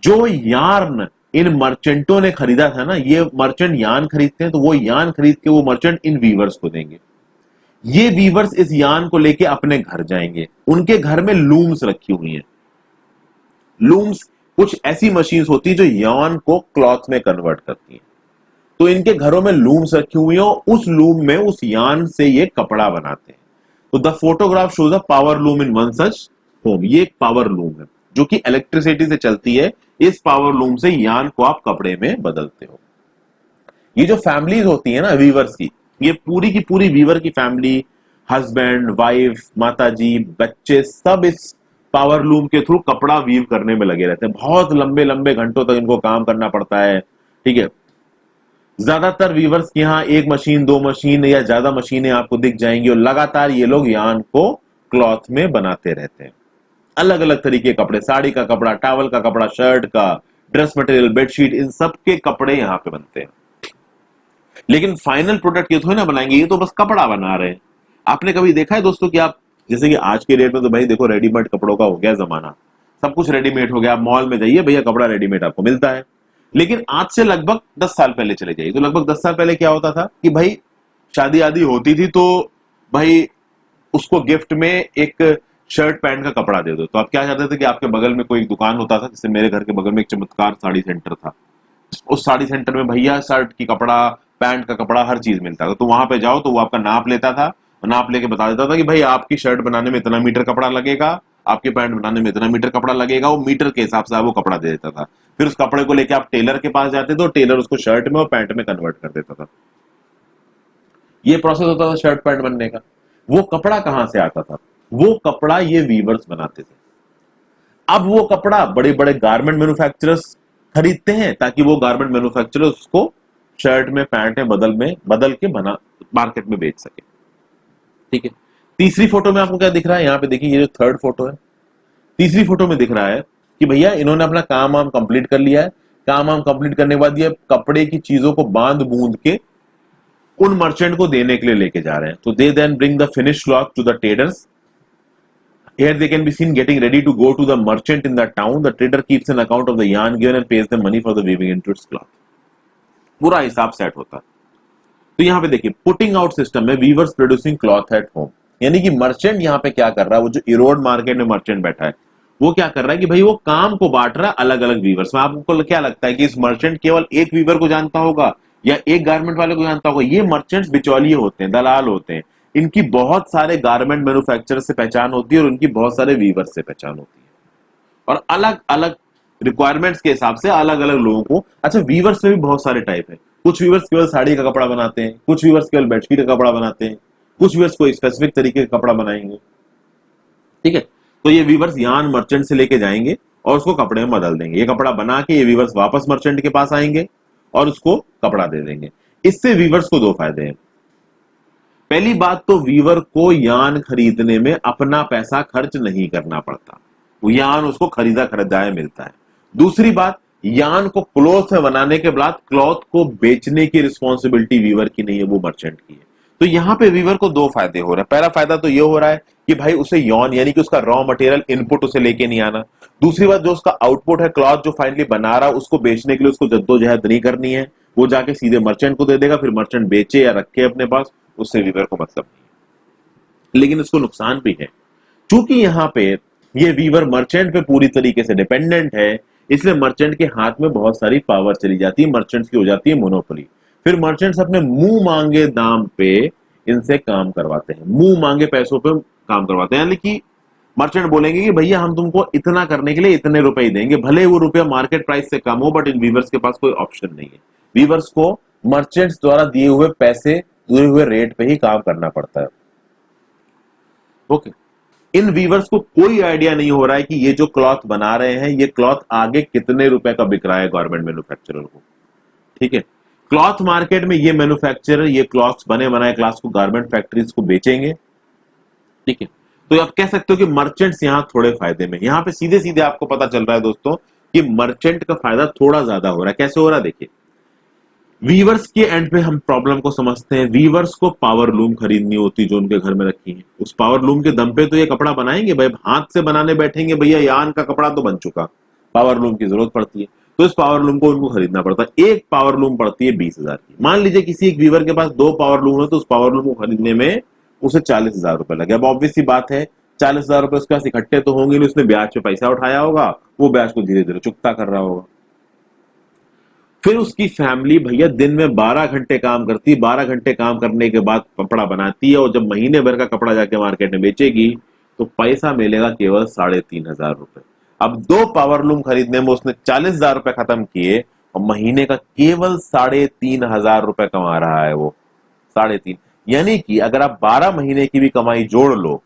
जो यार्न इन मर्चेंटों ने खरीदा था ना, ये मर्चेंट यार्न खरीदते हैं, तो वो यार्न खरीद के वो मर्चेंट इन वीवर्स को देंगे। ये वीवर्स इस यार्न को लेके अपने घर जाएंगे। उनके घर में लूम्स रखी हुई हैं। लूम्स कुछ ऐसी मशीन्स होती है जो यार्न को क्लॉथ में कन्वर्ट करती हैं। तो इनके घरों में लूम्स रखी हुई हैं और उस लूम में, उस यार्न से ये कपड़ा बनाते हैं। तो the photograph shows a power loom in one such home. ये एक पावर लूम है जो कि इलेक्ट्रिसिटी से चलती है। इस पावर लूम से यार्न को आप कपड़े में बदलते हो। ये जो फैमिलीज होती है ना वीवर्स की, ये पूरी की पूरी वीवर की फैमिली, हस्बैंड, वाइफ, माताजी, बच्चे, सब इस पावर लूम के थ्रू कपड़ा वीव करने में लगे रहते हैं। बहुत लंबे लंबे घंटों तक इनको काम करना पड़ता है। ठीक है, ज्यादातर वीवर्स के यहाँ एक मशीन, दो मशीन या ज्यादा मशीनें आपको दिख जाएंगी और लगातार ये लोग यार्न को क्लॉथ में बनाते रहते हैं। अलग अलग तरीके के कपड़े, साड़ी का कपड़ा, टॉवल का कपड़ा, शर्ट का, ड्रेस मटेरियल, बेडशीट, इन सब के कपड़े यहाँ पे बनते हैं। लेकिन फाइनल प्रोडक्ट ये थोड़ी ना बनाएंगे, ये तो बस कपड़ा बना रहे हैं। आपने कभी देखा है दोस्तों कि आप, जैसे कि आज के डेट में तो भाई देखो रेडीमेड कपड़ों का हो गया जमाना, सब कुछ रेडीमेड हो गया। आप मॉल में जाइए भैया, कपड़ा रेडीमेड आपको मिलता है। लेकिन आज से लगभग 10 साल पहले चले जाइए तो लगभग 10 साल पहले क्या होता था कि भाई शादी आदि होती थी तो भाई उसको गिफ्ट में एक शर्ट पैंट का कपड़ा दे दो। तो आप क्या चाहते थे कि आपके बगल में कोई दुकान होता था, जैसे मेरे घर के बगल में एक चमत्कार साड़ी सेंटर था। उस साड़ी सेंटर में भैया शर्ट की कपड़ा, पैंट का कपड़ा, हर चीज मिलता था। तो वहां पे जाओ तो वो आपका नाप लेता था, नाप लेके बता देता था कि भाई आपकी शर्ट बनाने में इतना मीटर कपड़ा लगेगा, आपके पैंट बनाने में इतना मीटर कपड़ा लगेगा। वो मीटर के हिसाब से वो कपड़ा दे देता था। फिर उस कपड़े को लेके आप टेलर के पास जाते थे, टेलर उसको शर्ट में और पैंट में कन्वर्ट कर देता था। ये प्रोसेस होता था शर्ट पैंट बनने का। वो कपड़ा कहां से आता था? वो कपड़ा ये वीवर्स बनाते थे। अब वो कपड़ा बड़े बड़े गारमेंट मैन्युफैक्चरर्स खरीदते हैं ताकि वो गारमेंट मैन्युफैक्चरर्स उसको शर्ट में, पैंट में बदल के बना मार्केट में बेच सके। ठीक है, तीसरी फोटो में आपको क्या दिख रहा है? यहाँ पे देखिए, ये जो थर्ड फोटो है, तीसरी फोटो में दिख रहा है कि भैया इन्होंने अपना काम वाम कंप्लीट कर लिया है। काम वाम कंप्लीट करने के बाद ये कपड़े की चीजों को बांध बूंद के उन मर्चेंट को देने के लिए लेके जा रहे हैं। तो they then bring the finish cloth to the traders. Here they can be seen getting ready to go to the merchant in the town. The trader keeps an account of the yarn given and pays them money for the weaving into its cloth. पूरा हिसाब set होता है। तो यहाँ पे देखिए, putting out system में weavers producing cloth at home. यानी कि मर्चेंट यहाँ पे क्या कर रहा है, वो जो इरोड मार्केट में मर्चेंट बैठा है वो क्या कर रहा है कि भाई वो काम को बांट रहा है अलग अलग वीवर्स में। आपको क्या लगता है कि इस मर्चेंट केवल एक वीवर को जानता होगा या एक गारमेंट वाले को जानता होगा? ये मर्चेंट्स बिचौलिए होते हैं, दलाल होते हैं। इनकी बहुत सारे गारमेंट मैन्युफैक्चरर से पहचान होती है और उनकी बहुत सारे वीवर्स से पहचान होती है और अलग अलग रिक्वायरमेंट्स के हिसाब से अलग अलग लोगों को। अच्छा, वीवर्स में भी बहुत सारे टाइप है। कुछ वीवर्स केवल साड़ी का कपड़ा बनाते हैं, कुछ वीवर्स केवल बेडशीट का कपड़ा बनाते हैं, कुछ वीवर्स कोई स्पेसिफिक तरीके का कपड़ा बनाएंगे। ठीक है, तो ये वीवर्स यार्न मर्चेंट से लेके जाएंगे और उसको कपड़े में बदल देंगे। ये कपड़ा बना के ये वीवर्स वापस मर्चेंट के पास आएंगे और उसको कपड़ा दे देंगे। इससे वीवर्स को दो फायदे हैं। पहली बात तो वीवर को यार्न खरीदने में अपना पैसा खर्च नहीं करना पड़ता, वो यार्न उसको खरीदा खरीदाया मिलता है। दूसरी बात, यार्न को क्लॉथ में बनाने के बाद क्लॉथ को बेचने की रिस्पॉन्सिबिलिटी वीवर की नहीं है, वो मर्चेंट की है। तो यहाँ पे वीवर को दो फायदे हो रहे हैं। पहला फायदा तो ये हो रहा है कि भाई उसे यॉन यानी कि उसका रॉ मटेरियल इनपुट उसे लेके नहीं आना। दूसरी बात, जो उसका आउटपुट है क्लॉथ जो फाइनली बना रहा है, उसको बेचने के लिए उसको जद्दोजहद नहीं करनी है। वो जाके सीधे मर्चेंट को दे देगा, फिर मर्चेंट बेचे या रखे अपने पास, उससे वीवर को मतलब नहीं। लेकिन इसको नुकसान भी है, क्योंकि यहाँ पे ये वीवर मर्चेंट पे पूरी तरीके से डिपेंडेंट है, इसलिए मर्चेंट के हाथ में बहुत सारी पावर चली जाती है, मर्चेंट्स की हो जाती है मोनोपोली। फिर मर्चेंट्स अपने मुंह मांगे दाम पे इनसे काम करवाते हैं, मुंह मांगे पैसों पे काम करवाते हैं। यानी कि मर्चेंट बोलेंगे कि भैया हम तुमको इतना करने के लिए इतने रुपए ही देंगे, भले वो रुपया मार्केट प्राइस से कम हो, बट इन वीवर्स के पास कोई ऑप्शन नहीं है। वीवर्स को मर्चेंट्स द्वारा दिए हुए पैसे, दिए हुए रेट पे ही काम करना पड़ता है। ओके, इन वीवर्स को कोई आइडिया नहीं हो रहा है कि ये जो क्लॉथ बना रहे हैं, ये क्लॉथ आगे कितने रुपए का बिक रहा है गवर्नमेंट मैन्युफैक्चरर को। ठीक है, क्लॉथ मार्केट में ये मैन्युफैक्चरर ये क्लॉथ्स बने बनाए क्लॉथ्स को गारमेंट फैक्ट्रीज को बेचेंगे। ठीक है, तो आप कह सकते हो कि मर्चेंट्स यहां थोड़े फायदे में। यहां पे सीधे सीधे आपको पता चल रहा है दोस्तों कि मर्चेंट का फायदा थोड़ा ज्यादा हो रहा है। कैसे हो रहा है देखिए, वीवर्स के एंड पे हम प्रॉब्लम को समझते हैं। वीवर्स को पावर लूम खरीदनी होती जो उनके घर में रखी है। उस पावर लूम के दम पे तो ये कपड़ा बनाएंगे भाई, हाथ से बनाने बैठेंगे भैया, यान का कपड़ा तो बन चुका, पावर लूम की जरूरत पड़ती है। तो इस पावर लूम को उनको खरीदना पड़ता है। एक पावर लूम पड़ती है 20,000 की। मान लीजिए किसी एक वीवर के पास 2 पावर लूम है, तो उस पावर लूम को खरीदने में उसे 40,000 रुपए लगे। अब ऑब्वियस सी बात है, 40,000 रुपए उसके पास इकट्ठे तो होंगे नहीं, उसने ब्याज पे पैसा उठाया होगा, वो ब्याज को धीरे धीरे चुकता कर रहा होगा। फिर उसकी फैमिली भैया दिन में 12 घंटे काम करती है, 12 घंटे काम करने के बाद कपड़ा बनाती है, और जब महीने भर का कपड़ा जाके मार्केट में बेचेगी तो पैसा मिलेगा केवल 3,500 रुपए। अब 2 पावर लूम खरीदने में उसने 40,000 रुपए खत्म किए, और महीने का केवल 3,500 रुपए कमा रहा है वो। 3.5, यानी कि अगर आप 12 महीने की भी कमाई जोड़ लो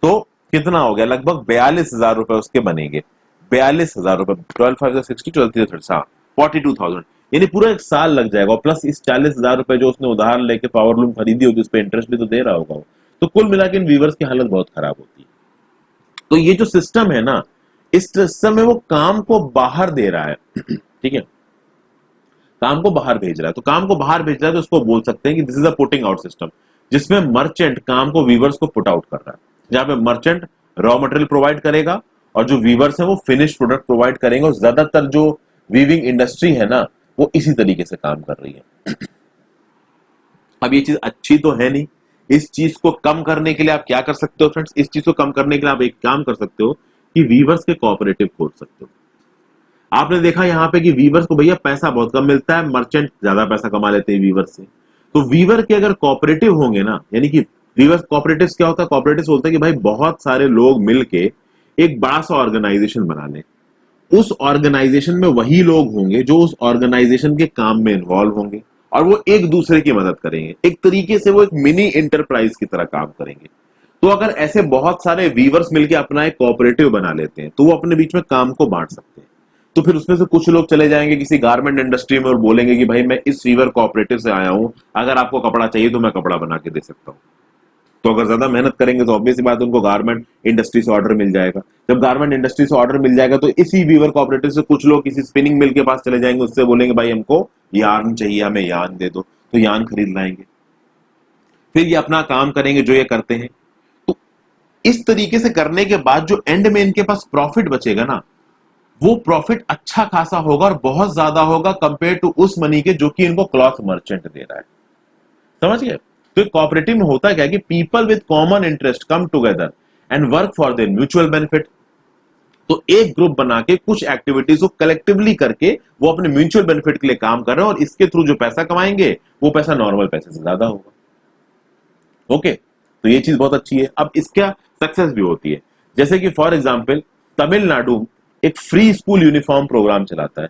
तो कितना हो गया, लगभग 42,000 रुपए उसके बनेंगे। 42,000 रुपए, 12 5 60, 12 3 30, हाँ 42,000, यानी पूरा एक साल लग जाएगा। और प्लस इस 40,000 रुपए जो उसने उधार लेके पावर लूम खरीदी होगी, उस पर इंटरेस्ट भी तो दे रहा होगा वो। तो कुल मिला के इन वीवर्स की हालत बहुत खराब होती है। तो ये जो सिस्टम है ना, इस सिस्टम में वो काम को बाहर दे रहा है ठीक है, काम को बाहर भेज रहा है। तो काम को बाहर भेज रहा है तो उसको बोल सकते हैं कि this is a putting out system, जिसमें मर्चेंट काम को वीवर्स को पुट आउट कर रहा है। जहां पे मर्चेंट रॉ मटेरियल प्रोवाइड करेगा और जो वीवर्स है वो फिनिश प्रोडक्ट प्रोवाइड करेंगे। और ज्यादातर जो वीविंग इंडस्ट्री है ना, वो इसी तरीके से काम कर रही है। अब ये चीज अच्छी तो है नहीं। इस चीज को कम करने के लिए आप क्या कर सकते हो फ्रेंड्स? इस चीज को कम करने के लिए आप एक काम कर सकते हो कि वीवर्स के कोऑपरेटिव खोल सकते हो। आपने देखा यहाँ पे कि वीवर्स को भैया पैसा बहुत कम मिलता है, मर्चेंट ज्यादा पैसा कमा लेते हैं वीवर से। तो वीवर के अगर कोऑपरेटिव होंगे ना, यानी कि वीवर कोऑपरेटिव क्या होता है? कोऑपरेटिव बोलते हैं कि भाई बहुत सारे लोग मिलके एक बड़ा सा ऑर्गेनाइजेशन बना लें। उस ऑर्गेनाइजेशन में वही लोग होंगे जो उस ऑर्गेनाइजेशन के काम में इन्वॉल्व होंगे, और वो एक दूसरे की मदद करेंगे। एक तरीके से वो एक मिनी एंटरप्राइज की तरह काम करेंगे। तो अगर ऐसे बहुत सारे वीवर्स मिलकर अपना एक कोऑपरेटिव बना लेते हैं तो वो अपने बीच में काम को बांट सकते हैं। तो फिर उसमें से कुछ लोग चले जाएंगे किसी गारमेंट इंडस्ट्री में और बोलेंगे कि भाई मैं इस वीवर कोऑपरेटिव से आया हूं, अगर आपको कपड़ा चाहिए तो मैं कपड़ा बना के दे सकता हूं। तो अगर ज्यादा मेहनत करेंगे तो ऑब्वियस बात है उनको गारमेंट इंडस्ट्री से ऑर्डर मिल जाएगा। जब गारमेंट इंडस्ट्री से ऑर्डर मिल जाएगा तो इसी वीवर कोऑपरेटिव से कुछ लोग किसी स्पिनिंग मिल के पास चले जाएंगे, उससे बोलेंगे भाई हमको यार्न चाहिए, हमें यार्न दे दो, तो यार्न खरीद लाएंगे। फिर ये अपना काम करेंगे जो ये करते हैं। तो इस तरीके से करने के बाद जो एंड में इनके पास प्रॉफिट बचेगा ना, वो प्रॉफिट अच्छा खासा होगा और बहुत ज्यादा होगा कंपेयर टू उस मनी के जो कि इनको क्लॉथ मर्चेंट दे रहा है। समझ गए? तो कोऑपरेटिव में होता क्या है कि people with common interest come together and work for their mutual benefit. तो एक ग्रुप बना के कुछ एक्टिविटीज को कलेक्टिवली करके वो अपने म्यूचुअल बेनिफिट के लिए काम कर रहे हैं, और इसके थ्रू जो पैसा कमाएंगे वो पैसा नॉर्मल पैसे से ज्यादा होगा। ओके, तो ये चीज बहुत अच्छी है। अब इसका सक्सेस भी होती है, जैसे कि फॉर एग्जाम्पल तमिलनाडु एक फ्री स्कूल यूनिफॉर्म प्रोग्राम चलाता है,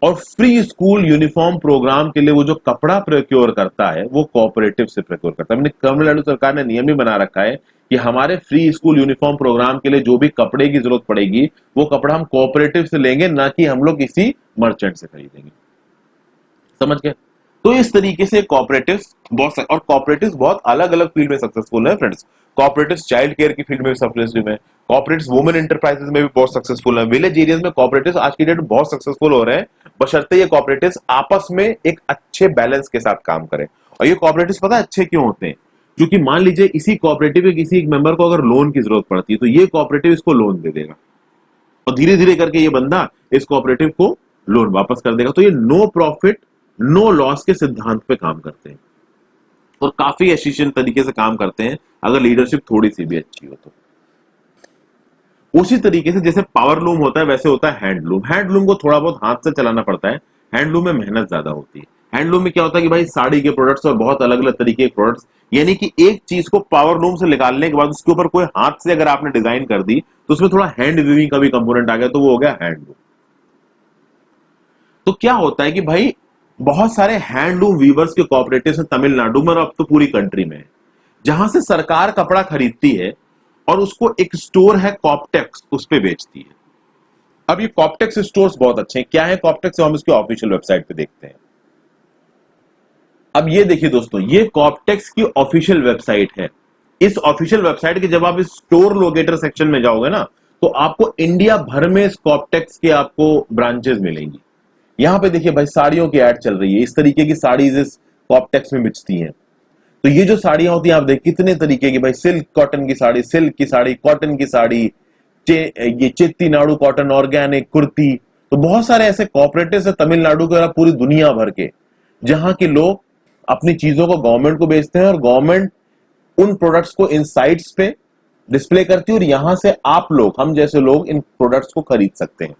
और फ्री स्कूल यूनिफॉर्म प्रोग्राम के लिए वो जो कपड़ा प्रोक्योर करता है वो कोऑपरेटिव से प्रोक्योर करता है। तमिलनाडु सरकार ने नियम ही बना रखा है कि हमारे फ्री स्कूल यूनिफॉर्म प्रोग्राम के लिए जो भी कपड़े की जरूरत पड़ेगी वो कपड़ा हम कोऑपरेटिव से लेंगे, ना कि हम लोग किसी मर्चेंट से खरीदेंगे। समझ गए? तो इस तरीके से कोऑपरेटिव्स बहुत, और कोऑपरेटिव्स बहुत अलग अलग फील्ड में सक्सेसफुल है फ्रेंड्स। कोऑपरेटिव्स चाइल्ड केयर की फील्ड में भी सक्सेसफुल है, कोऑपरेटिव्स वुमेन एंटरप्राइजेस में भी बहुत सक्सेसफुल है, विलेज एरियाज में कोऑपरेटिव्स आज की डेट में बहुत सक्सेसफुल हो रहे हैं, बशर्ते ये कोऑपरेटिव्स आपस में एक अच्छे बैलेंस के साथ काम करें। और ये कोऑपरेटिव्स पता है अच्छे क्यों होते हैं? क्योंकि मान लीजिए इसी कोऑपरेटिव के किसी एक मेंबर को अगर लोन की जरूरत पड़ती है तो ये कोऑपरेटिव इसको लोन दे देगा, और धीरे धीरे करके ये बंदा इस कोऑपरेटिव को लोन वापस कर देगा। तो ये नो प्रॉफिट नो लॉस के सिद्धांत पे काम करते हैं, और काफी एफिशिएंट तरीके से काम करते हैं अगर लीडरशिप थोड़ी सी भी अच्छी हो तो। उसी तरीके से जैसे पावर लूम होता है वैसे होता है हैंडलूम। हैंडलूम को थोड़ा बहुत हाथ से चलाना पड़ता है, हैंडलूम में मेहनत ज्यादा होती है। हैंडलूम में क्या होता है कि भाई साड़ी के प्रोडक्ट्स और बहुत अलग अलग तरीके के प्रोडक्ट्स, यानी कि एक चीज को पावर लूम से निकालने के बाद उसके ऊपर कोई हाथ से अगर आपने डिजाइन कर दी तो उसमें थोड़ा हैंड वीविंग का भी कंपोनेंट आ गया, तो वो हो गया हैंडलूम। तो क्या होता है कि भाई बहुत सारे हैंडलूम वीवर्स के कोऑपरेटिव है तमिलनाडु में, और अब तो पूरी कंट्री में है, जहां से सरकार कपड़ा खरीदती है और उसको एक स्टोर है कॉपटेक्स, उस पे बेचती है। अब ये कॉपटेक्स स्टोर्स बहुत अच्छे हैं। क्या है कॉपटेक्स? हम इसके ऑफिशियल वेबसाइट पे देखते हैं। अब ये देखिए दोस्तों, ये कॉपटेक्स की ऑफिशियल वेबसाइट है। इस ऑफिशियल वेबसाइट के जब आप इस स्टोर लोकेटर सेक्शन में जाओगे ना, तो आपको इंडिया भर में इस कॉपटेक्स के आपको ब्रांचेस मिलेंगी। यहाँ पे देखिए भाई साड़ियों की ऐड चल रही है, इस तरीके की साड़ीज इस कॉपटेक्स में बिचती हैं। तो ये जो साड़ियां होती हैं आप देख कितने तरीके की, भाई सिल्क कॉटन की साड़ी, सिल्क की साड़ी, कॉटन की साड़ी, ये चेत्तीनाडु कॉटन, ऑर्गेनिक कुर्ती। तो बहुत सारे ऐसे कॉपरेटिव है तमिलनाडु के और पूरी दुनिया भर के, जहां के लोग अपनी चीजों को गवर्नमेंट को बेचते हैं और गवर्नमेंट उन प्रोडक्ट्स को इन साइट्स पे डिस्प्ले करती है और यहां से आप लोग, हम जैसे लोग इन प्रोडक्ट्स को खरीद सकते हैं।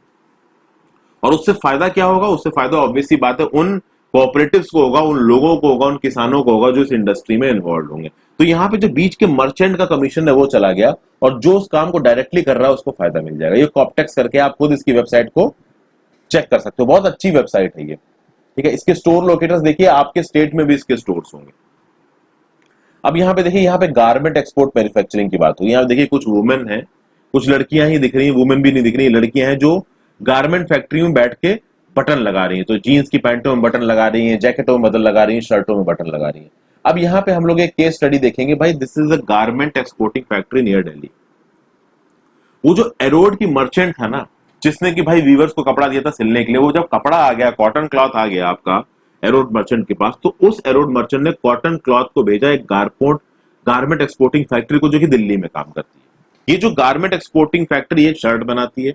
और उससे फायदा क्या होगा? उससे फायदा ऑब्वियसली बात है उन कोऑपरेटिव्स को होगा, उन लोगों को होगा, उन किसानों को होगा जो इस इंडस्ट्री में इन्वॉल्व होंगे। तो यहाँ पे जो बीच के मर्चेंट का कमीशन है वो चला गया और जो उस काम को डायरेक्टली कर रहा है उसको फायदा मिल जाएगा। ये कॉपटेक्स करके आप खुद इसकी वेबसाइट को चेक कर सकते हो, बहुत अच्छी वेबसाइट है ये, ठीक है। इसके स्टोर लोकेटर्स देखिए, आपके स्टेट में भी इसके स्टोर्स होंगे। अब यहाँ पे देखिए, यहाँ पे गारमेंट एक्सपोर्ट मैन्युफैक्चरिंग की बात हुई। यहाँ देखिए कुछ वुमेन है, कुछ लड़कियां ही दिख रही हैं, वुमेन भी नहीं दिख रही, लड़कियां हैं जो गारमेंट फैक्ट्री में बैठ के बटन लगा रही हैं। तो जीन्स की पैंटों में बटन लगा रही हैं, जैकेटों में बटन लगा रही हैं, शर्टों में बटन लगा रही हैं। अब यहाँ पे हम लोग एक केस स्टडी देखेंगे। भाई this is a garment exporting factory near Delhi. वो जो एरोड की मर्चेंट था ना, जिसने कि भाई वीवर्स को कपड़ा दिया था सिलने के लिए, वो जब कपड़ा आ गया, कॉटन क्लॉथ आ गया आपका एरोड मर्चेंट के पास, तो उस एरोड मर्चेंट ने कॉटन क्लॉथ को भेजा एक गारमेंट एक्सपोर्टिंग फैक्ट्री को, जो कि दिल्ली में काम करती है। ये जो गारमेंट एक्सपोर्टिंग फैक्ट्री है शर्ट बनाती है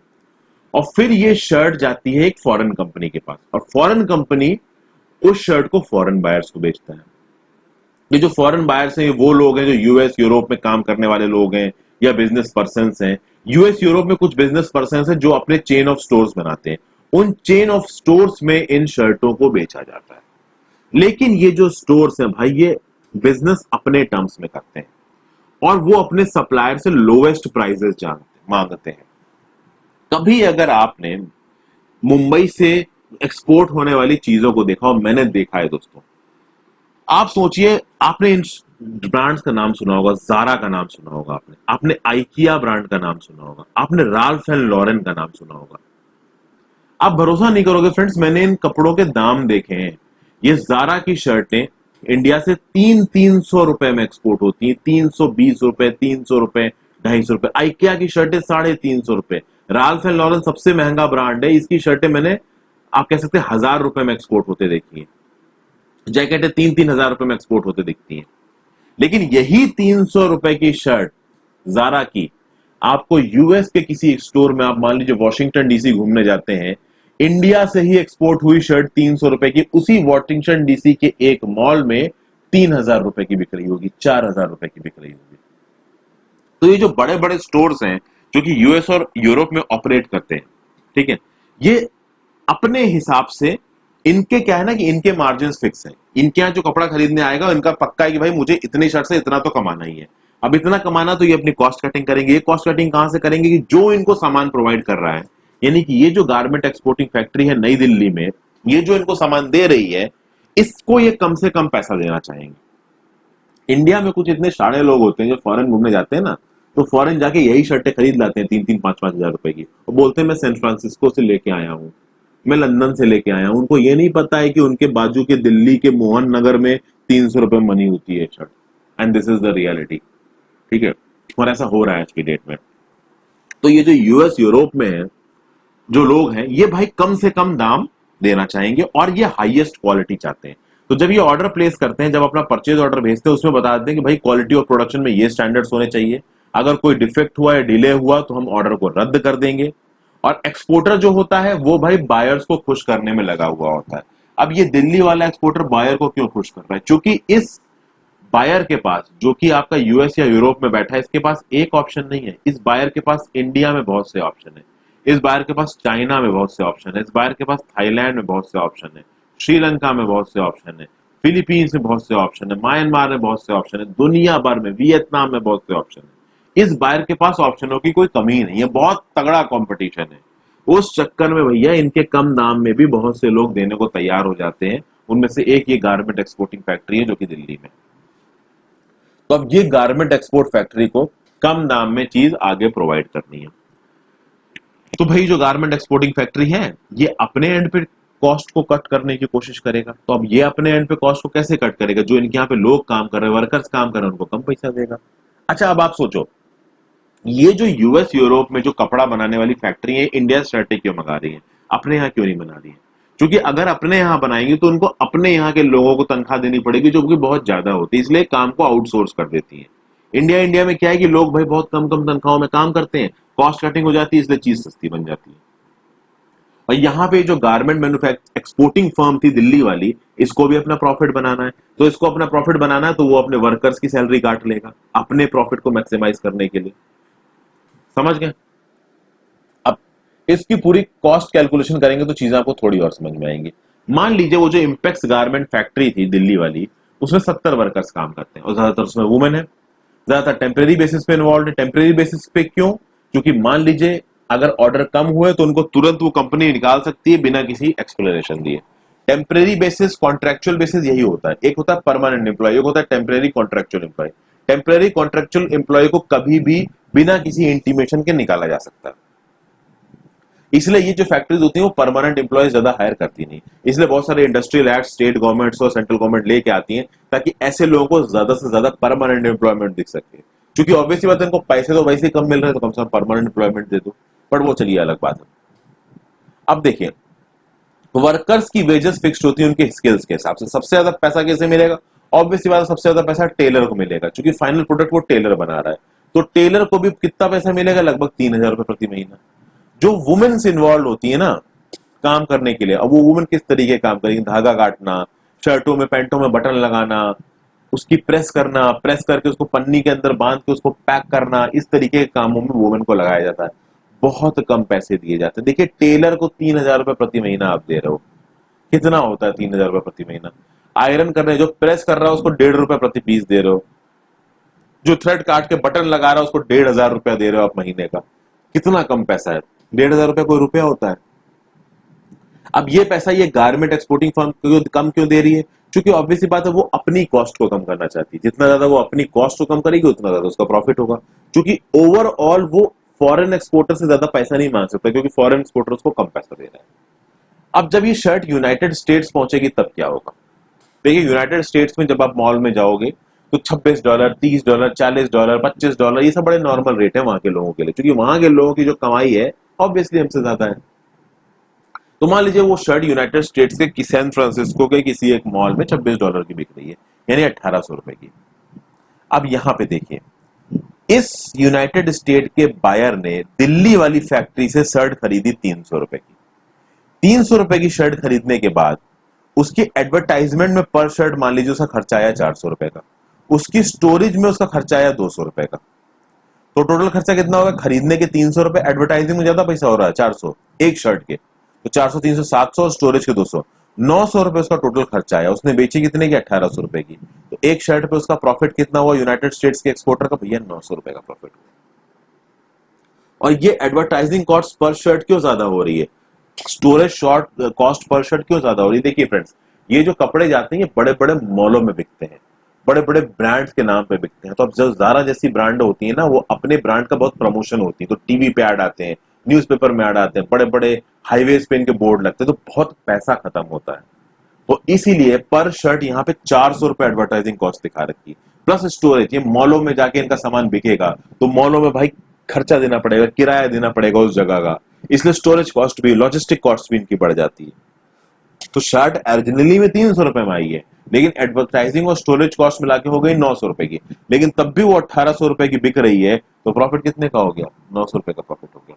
और फिर ये शर्ट जाती है एक फॉरेन कंपनी के पास और फॉरेन कंपनी उस शर्ट को फॉरेन बायर्स को बेचता है। ये जो फॉरेन बायर्स हैं वो लोग हैं जो यूएस यूरोप में काम करने वाले लोग हैं या बिजनेस पर्सन हैं। यूएस यूरोप में कुछ बिजनेस पर्सन हैं जो अपने चेन ऑफ स्टोर्स बनाते हैं, उन चेन ऑफ स्टोर्स में इन शर्टों को बेचा जाता है। लेकिन ये जो स्टोर्स हैं भाई, ये बिजनेस अपने टर्म्स में करते हैं और वो अपने सप्लायर से लोवेस्ट प्राइसेस मांगते हैं। कभी अगर आपने मुंबई से एक्सपोर्ट होने वाली चीजों को देखा, और मैंने देखा है दोस्तों, आप सोचिए, आपने इन ब्रांड्स का नाम सुना होगा, जारा का नाम सुना होगा, आपने आइकिया ब्रांड का नाम सुना होगा, आपने राल्फ एंड लॉरेन का नाम सुना होगा। आप भरोसा नहीं करोगे फ्रेंड्स, मैंने इन कपड़ों के दाम देखे हैं। ये जारा की शर्टें इंडिया से 300 रुपए में एक्सपोर्ट होती हैं, 320 रुपए, 300 रुपए, 250 रुपए। आइकिया की शर्टें 350 रुपए। राल्फ एंड लॉरेन सबसे महंगा ब्रांड है, इसकी शर्टें मैंने, आप कह सकते हैं, 1000 रुपए में एक्सपोर्ट होते देखी है। जैकेटें 3-3 हजार रुपए में एक्सपोर्ट होते दिखती हैं। लेकिन यही 300 रुपए की शर्ट जारा की आपको यूएस के किसी स्टोर में, आप मान लीजिए वॉशिंगटन डीसी घूमने जाते हैं, इंडिया से ही एक्सपोर्ट हुई शर्ट 300 रुपए की उसी वॉशिंगटन डीसी के एक मॉल में 3000 रुपए की बिक रही होगी, 4000 रुपए की बिक रही होगी। तो ये जो बड़े बड़े स्टोर्स हैं जो कि यूएस और यूरोप में ऑपरेट करते हैं, ठीक है, ये अपने हिसाब से, इनके क्या है ना कि इनके मार्जिन फिक्स है। इनके यहाँ जो कपड़ा खरीदने आएगा इनका पक्का है कि भाई मुझे इतनी शर्ट से इतना तो कमाना ही है। अब इतना कमाना तो ये अपनी कॉस्ट कटिंग करेंगे। ये कॉस्ट कटिंग कहां से करेंगे? कि जो इनको सामान प्रोवाइड कर रहा है, यानी कि ये जो गारमेंट एक्सपोर्टिंग फैक्ट्री है नई दिल्ली में, ये जो इनको सामान दे रही है, इसको ये कम से कम पैसा देना चाहेंगे। इंडिया में कुछ इतने सारे लोग होते हैं जो फॉरेन घूमने जाते हैं ना, तो फॉरेन जाके यही शर्टें खरीद लाते हैं 3-5 हजार रुपए की, और बोलते हैं मैं सैन फ्रांसिस्को से लेके आया हूं, मैं लंदन से लेके आया हूं। उनको ये नहीं पता है कि उनके बाजू के दिल्ली के मोहन नगर में 300 रुपए मनी होती है shirt. And this is the reality, ठीक है। और ऐसा हो रहा है आज की डेट में। तो ये जो यूएस यूरोप में है जो लोग हैं, ये भाई कम से कम दाम देना चाहेंगे और ये हाईएस्ट क्वालिटी चाहते हैं। तो जब ये ऑर्डर प्लेस करते हैं, जब अपना परचेज ऑर्डर भेजते हैं, उसमें बता देते हैं कि भाई क्वालिटी और प्रोडक्शन में ये स्टैंडर्ड्स होने चाहिए, अगर कोई डिफेक्ट हुआ या डिले हुआ तो हम ऑर्डर को रद्द कर देंगे। और एक्सपोर्टर जो होता है वो भाई बायर्स को खुश करने में लगा हुआ होता है। अब ये दिल्ली वाला एक्सपोर्टर बायर को क्यों खुश कर रहा है? क्योंकि इस बायर के पास, जो कि आपका यूएस या यूरोप में बैठा है, इसके पास एक ऑप्शन नहीं है। इस बायर के पास इंडिया में बहुत से ऑप्शन है, इस बायर के पास चाइना में बहुत से ऑप्शन है, इस बायर के पास थाईलैंड में बहुत से ऑप्शन है, श्रीलंका में बहुत से ऑप्शन है, फिलीपींस में बहुत से ऑप्शन है, म्यांमार में बहुत से ऑप्शन है, दुनिया भर में, वियतनाम में बहुत से ऑप्शन है। इस बायर के पास ऑप्शनों की कोई कमी नहीं है, बहुत तगड़ा कंपटीशन है। उस चक्कर में भैया इनके कम दाम में भी बहुत से लोग देने को तैयार हो जाते हैं। उनमें से एक ये गारमेंट एक्सपोर्टिंग फैक्ट्री है जो कि दिल्ली में। तो अब ये गारमेंट एक्सपोर्ट फैक्ट्री को कम दाम में चीज आगे प्रोवाइड करनी है। तो भाई जो गारमेंट एक्सपोर्टिंग फैक्ट्री है, ये अपने एंड पे कॉस्ट को कट करने की कोशिश करेगा। तो अब ये अपने एंड पे कॉस्ट को कैसे कट करेगा? जो इनके यहाँ पे लोग काम कर रहे हैं, वर्कर्स काम कर रहे हैं, उनको कम पैसा देगा। अच्छा, अब आप सोचो, ये जो यूएस यूरोप में जो कपड़ा बनाने वाली फैक्ट्री है, इंडिया शर्टें क्यों मंगा रही है, अपने यहाँ क्यों नहीं बना रही है? क्योंकि अगर अपने यहाँ बनाएंगे तो उनको अपने यहाँ के लोगों को तनख्वाह देनी पड़ेगी जो कि बहुत ज्यादा होती है, इसलिए काम को आउटसोर्स कर देती है। इंडिया में क्या है कि लोग भाई बहुत कम कम तनख्वाहों में काम करते हैं, कॉस्ट कटिंग हो जाती है, इसलिए चीज सस्ती बन जाती है। और यहाँ पे जो गारमेंट मैन्युफैक्चर एक्सपोर्टिंग फर्म थी दिल्ली वाली, इसको भी अपना प्रॉफिट बनाना है, तो इसको अपना प्रॉफिट बनाना है तो वो अपने वर्कर्स की सैलरी काट लेगा अपने प्रॉफिट को मैक्सिमाइज करने के लिए। समझ गए? अब इसकी पूरी कॉस्ट कैलकुलेशन करेंगे तो चीजें आपको थोड़ी और समझ में आएंगी। मान लीजिए वो जो इम्पेक्स गारमेंट फैक्ट्री थी दिल्ली वाली, उसमें 70 वर्कर्स काम करते हैं और ज्यादातर उसमें वुमेन है, ज्यादातर टेम्परेरी बेसिस पे इन्वॉल्व है। टेम्परेरी बेसिस पे क्यों? क्योंकि मान लीजिए अगर ऑर्डर कम हुए तो उनको तुरंत वो कंपनी निकाल सकती है बिना किसी एक्सप्लेनेशन दिए। टेम्परेरी बेसिस, कॉन्ट्रेक्चुअल बेसिस यही होता है, एक होता है परमानेंट एम्प्लॉय, एक होता है temporary contractual employee. Temporary contractual employee को कभी भी बिना किसी इंटीमेशन के निकाला जा सकता है, इसलिए ये जो फैक्ट्रीज होती हैं वो परमानेंट एम्प्लॉय ज्यादा हायर करती नहीं, इसलिए बहुत सारे इंडस्ट्रियल एक्ट स्टेट गवर्नमेंट्स और सेंट्रल गवर्नमेंट लेके आती हैं ताकि ऐसे लोगों को ज्यादा से ज्यादा परमानेंट एम्प्लॉयमेंट दिख सके। क्योंकि ऑब्वियसली बात है, इनको पैसे तो वैसे ही कम मिल रहे हैं, तो कम से कम परमानेंट एम्प्लॉयमेंट दे दो, बट वो चलिए अलग बात है। अब देखिए, वर्कर्स की वेजेस फिक्स्ड होती है उनके स्किल्स के हिसाब से। सबसे ज्यादा पैसा कैसे मिलेगा? ऑब्वियसली बात है, सबसे ज्यादा पैसा टेलर को मिलेगा, क्योंकि फाइनल प्रोडक्ट वो टेलर बना रहा है, तो टेलर को भी कितना पैसा मिलेगा? लगभग 3,000 रुपए प्रति महीना। जो वुमेन्स इन्वॉल्व होती है ना काम करने के लिए, अब वो वुमेन किस तरीके काम करेंगी? धागा काटना, शर्टों में पैंटों में बटन लगाना, उसकी प्रेस करना, प्रेस करके उसको पन्नी के अंदर बांध के उसको पैक करना, इस तरीके के कामों में वुमेन को लगाया जाता है। बहुत कम पैसे दिए जाते हैं। देखिए, टेलर को 3,000 रुपए प्रति महीना आप दे रहे हो, कितना होता है 3,000 रुपए प्रति महीना? आयरन करने जो प्रेस कर रहा है उसको 1.5 रुपए प्रति पीस दे रहे हो, जो थ्रेड काट के बटन लगा रहा है उसको 1,500 रुपया दे रहे हो आप महीने का। कितना कम पैसा है? 1,500 रुपया कोई रुपया होता है? अब ये पैसा ये गारमेंट एक्सपोर्टिंग फर्म कम क्यों दे रही है? क्योंकि ऑब्वियसली बात है वो अपनी कॉस्ट को कम करना चाहती है, जितना ज्यादा वो अपनी कॉस्ट को कम करेगी उतना ज्यादा उसका प्रॉफिट होगा। क्योंकि ओवरऑल वो फॉरेन एक्सपोर्टर से ज्यादा पैसा नहीं मांग सकता, क्योंकि फॉरेन एक्सपोर्टर उसको कम पैसा दे रहा है। अब जब ये शर्ट यूनाइटेड स्टेट्स पहुंचेगी तब क्या होगा? देखिए, यूनाइटेड स्टेट्स में जब आप मॉल में जाओगे तो $26, $30, $40, $25 ये सब बड़े नॉर्मल रेट है वहां के लोगों के लिए, क्योंकि वहां के लोगों की जो कमाई है ऑब्वियसली हमसे ज्यादा है। तो मान लीजिए वो शर्ट यूनाइटेड स्टेट्स के सैन फ्रांसिस्को के किसी एक मॉल में $26 की बिक रही है, यानी 1,800 रुपए की। अब यहां पे देखिए, इस यूनाइटेड स्टेट के बायर ने दिल्ली वाली फैक्ट्री से शर्ट खरीदी 300 रुपए की। 300 रुपए की शर्ट खरीदने के बाद उसकी एडवर्टाइजमेंट में पर शर्ट मान लीजिए उसका खर्चा आया 400 रुपए का, उसकी स्टोरेज में उसका खर्चा आया 200 रुपए का, तो टोटल खर्चा कितना होगा? खरीदने के 300 रुपए, एडवर्टाइजिंग में ज्यादा पैसा हो रहा है 400 एक शर्ट के, तो 400 300 700, स्टोरेज के 200, 900 रुपए उसका टोटल खर्चा आया। उसने बेची कितने की? 1,800 रुपए की। तो एक शर्ट पे उसका प्रॉफिट कितना हुआ यूनाइटेड स्टेट्स के एक्सपोर्टर का? भैया 900 रुपए का प्रॉफिट हुआ। और ये एडवर्टाइजिंग कॉस्ट पर शर्ट क्यों ज्यादा हो रही है? Storage short cost per shirt क्यों ज्यादा हो रही है? देखिए फ्रेंड्स, ये जो कपड़े जाते हैं ये बड़े बड़े मॉलों में बिकते हैं, बड़े बड़े ब्रांड्स के नाम पे बिकते हैं। तो अब जब ज़ारा जैसी ब्रांड होती है ना, वो अपने ब्रांड का बहुत प्रमोशन होती है, तो टीवी पे ऐड आते हैं, न्यूज़पेपर में ऐड आते हैं, बड़े बड़े हाईवेज पे इनके बोर्ड लगते हैं, तो बहुत पैसा खत्म होता है। तो इसीलिए पर शर्ट यहाँ पे 400 रुपए एडवर्टाइजिंग कॉस्ट दिखा रखी है, प्लस स्टोरेज। ये मॉलों में जाके इनका सामान बिकेगा तो मॉलों में भाई खर्चा देना पड़ेगा, किराया देना पड़ेगा उस जगह का, इसलिए स्टोरेज कॉस्ट भी, लॉजिस्टिक कॉस्ट भी इनकी बढ़ जाती है। तो शर्ट ओरिजिनली में 300 रुपए में आई है, लेकिन एडवर्टाइजिंग और स्टोरेज कॉस्ट मिला के हो गई 900 रुपए की, लेकिन तब भी वो 1,800 रुपए की बिक रही है, तो प्रॉफिट कितने का हो गया? 900 रुपए का प्रॉफिट हो गया।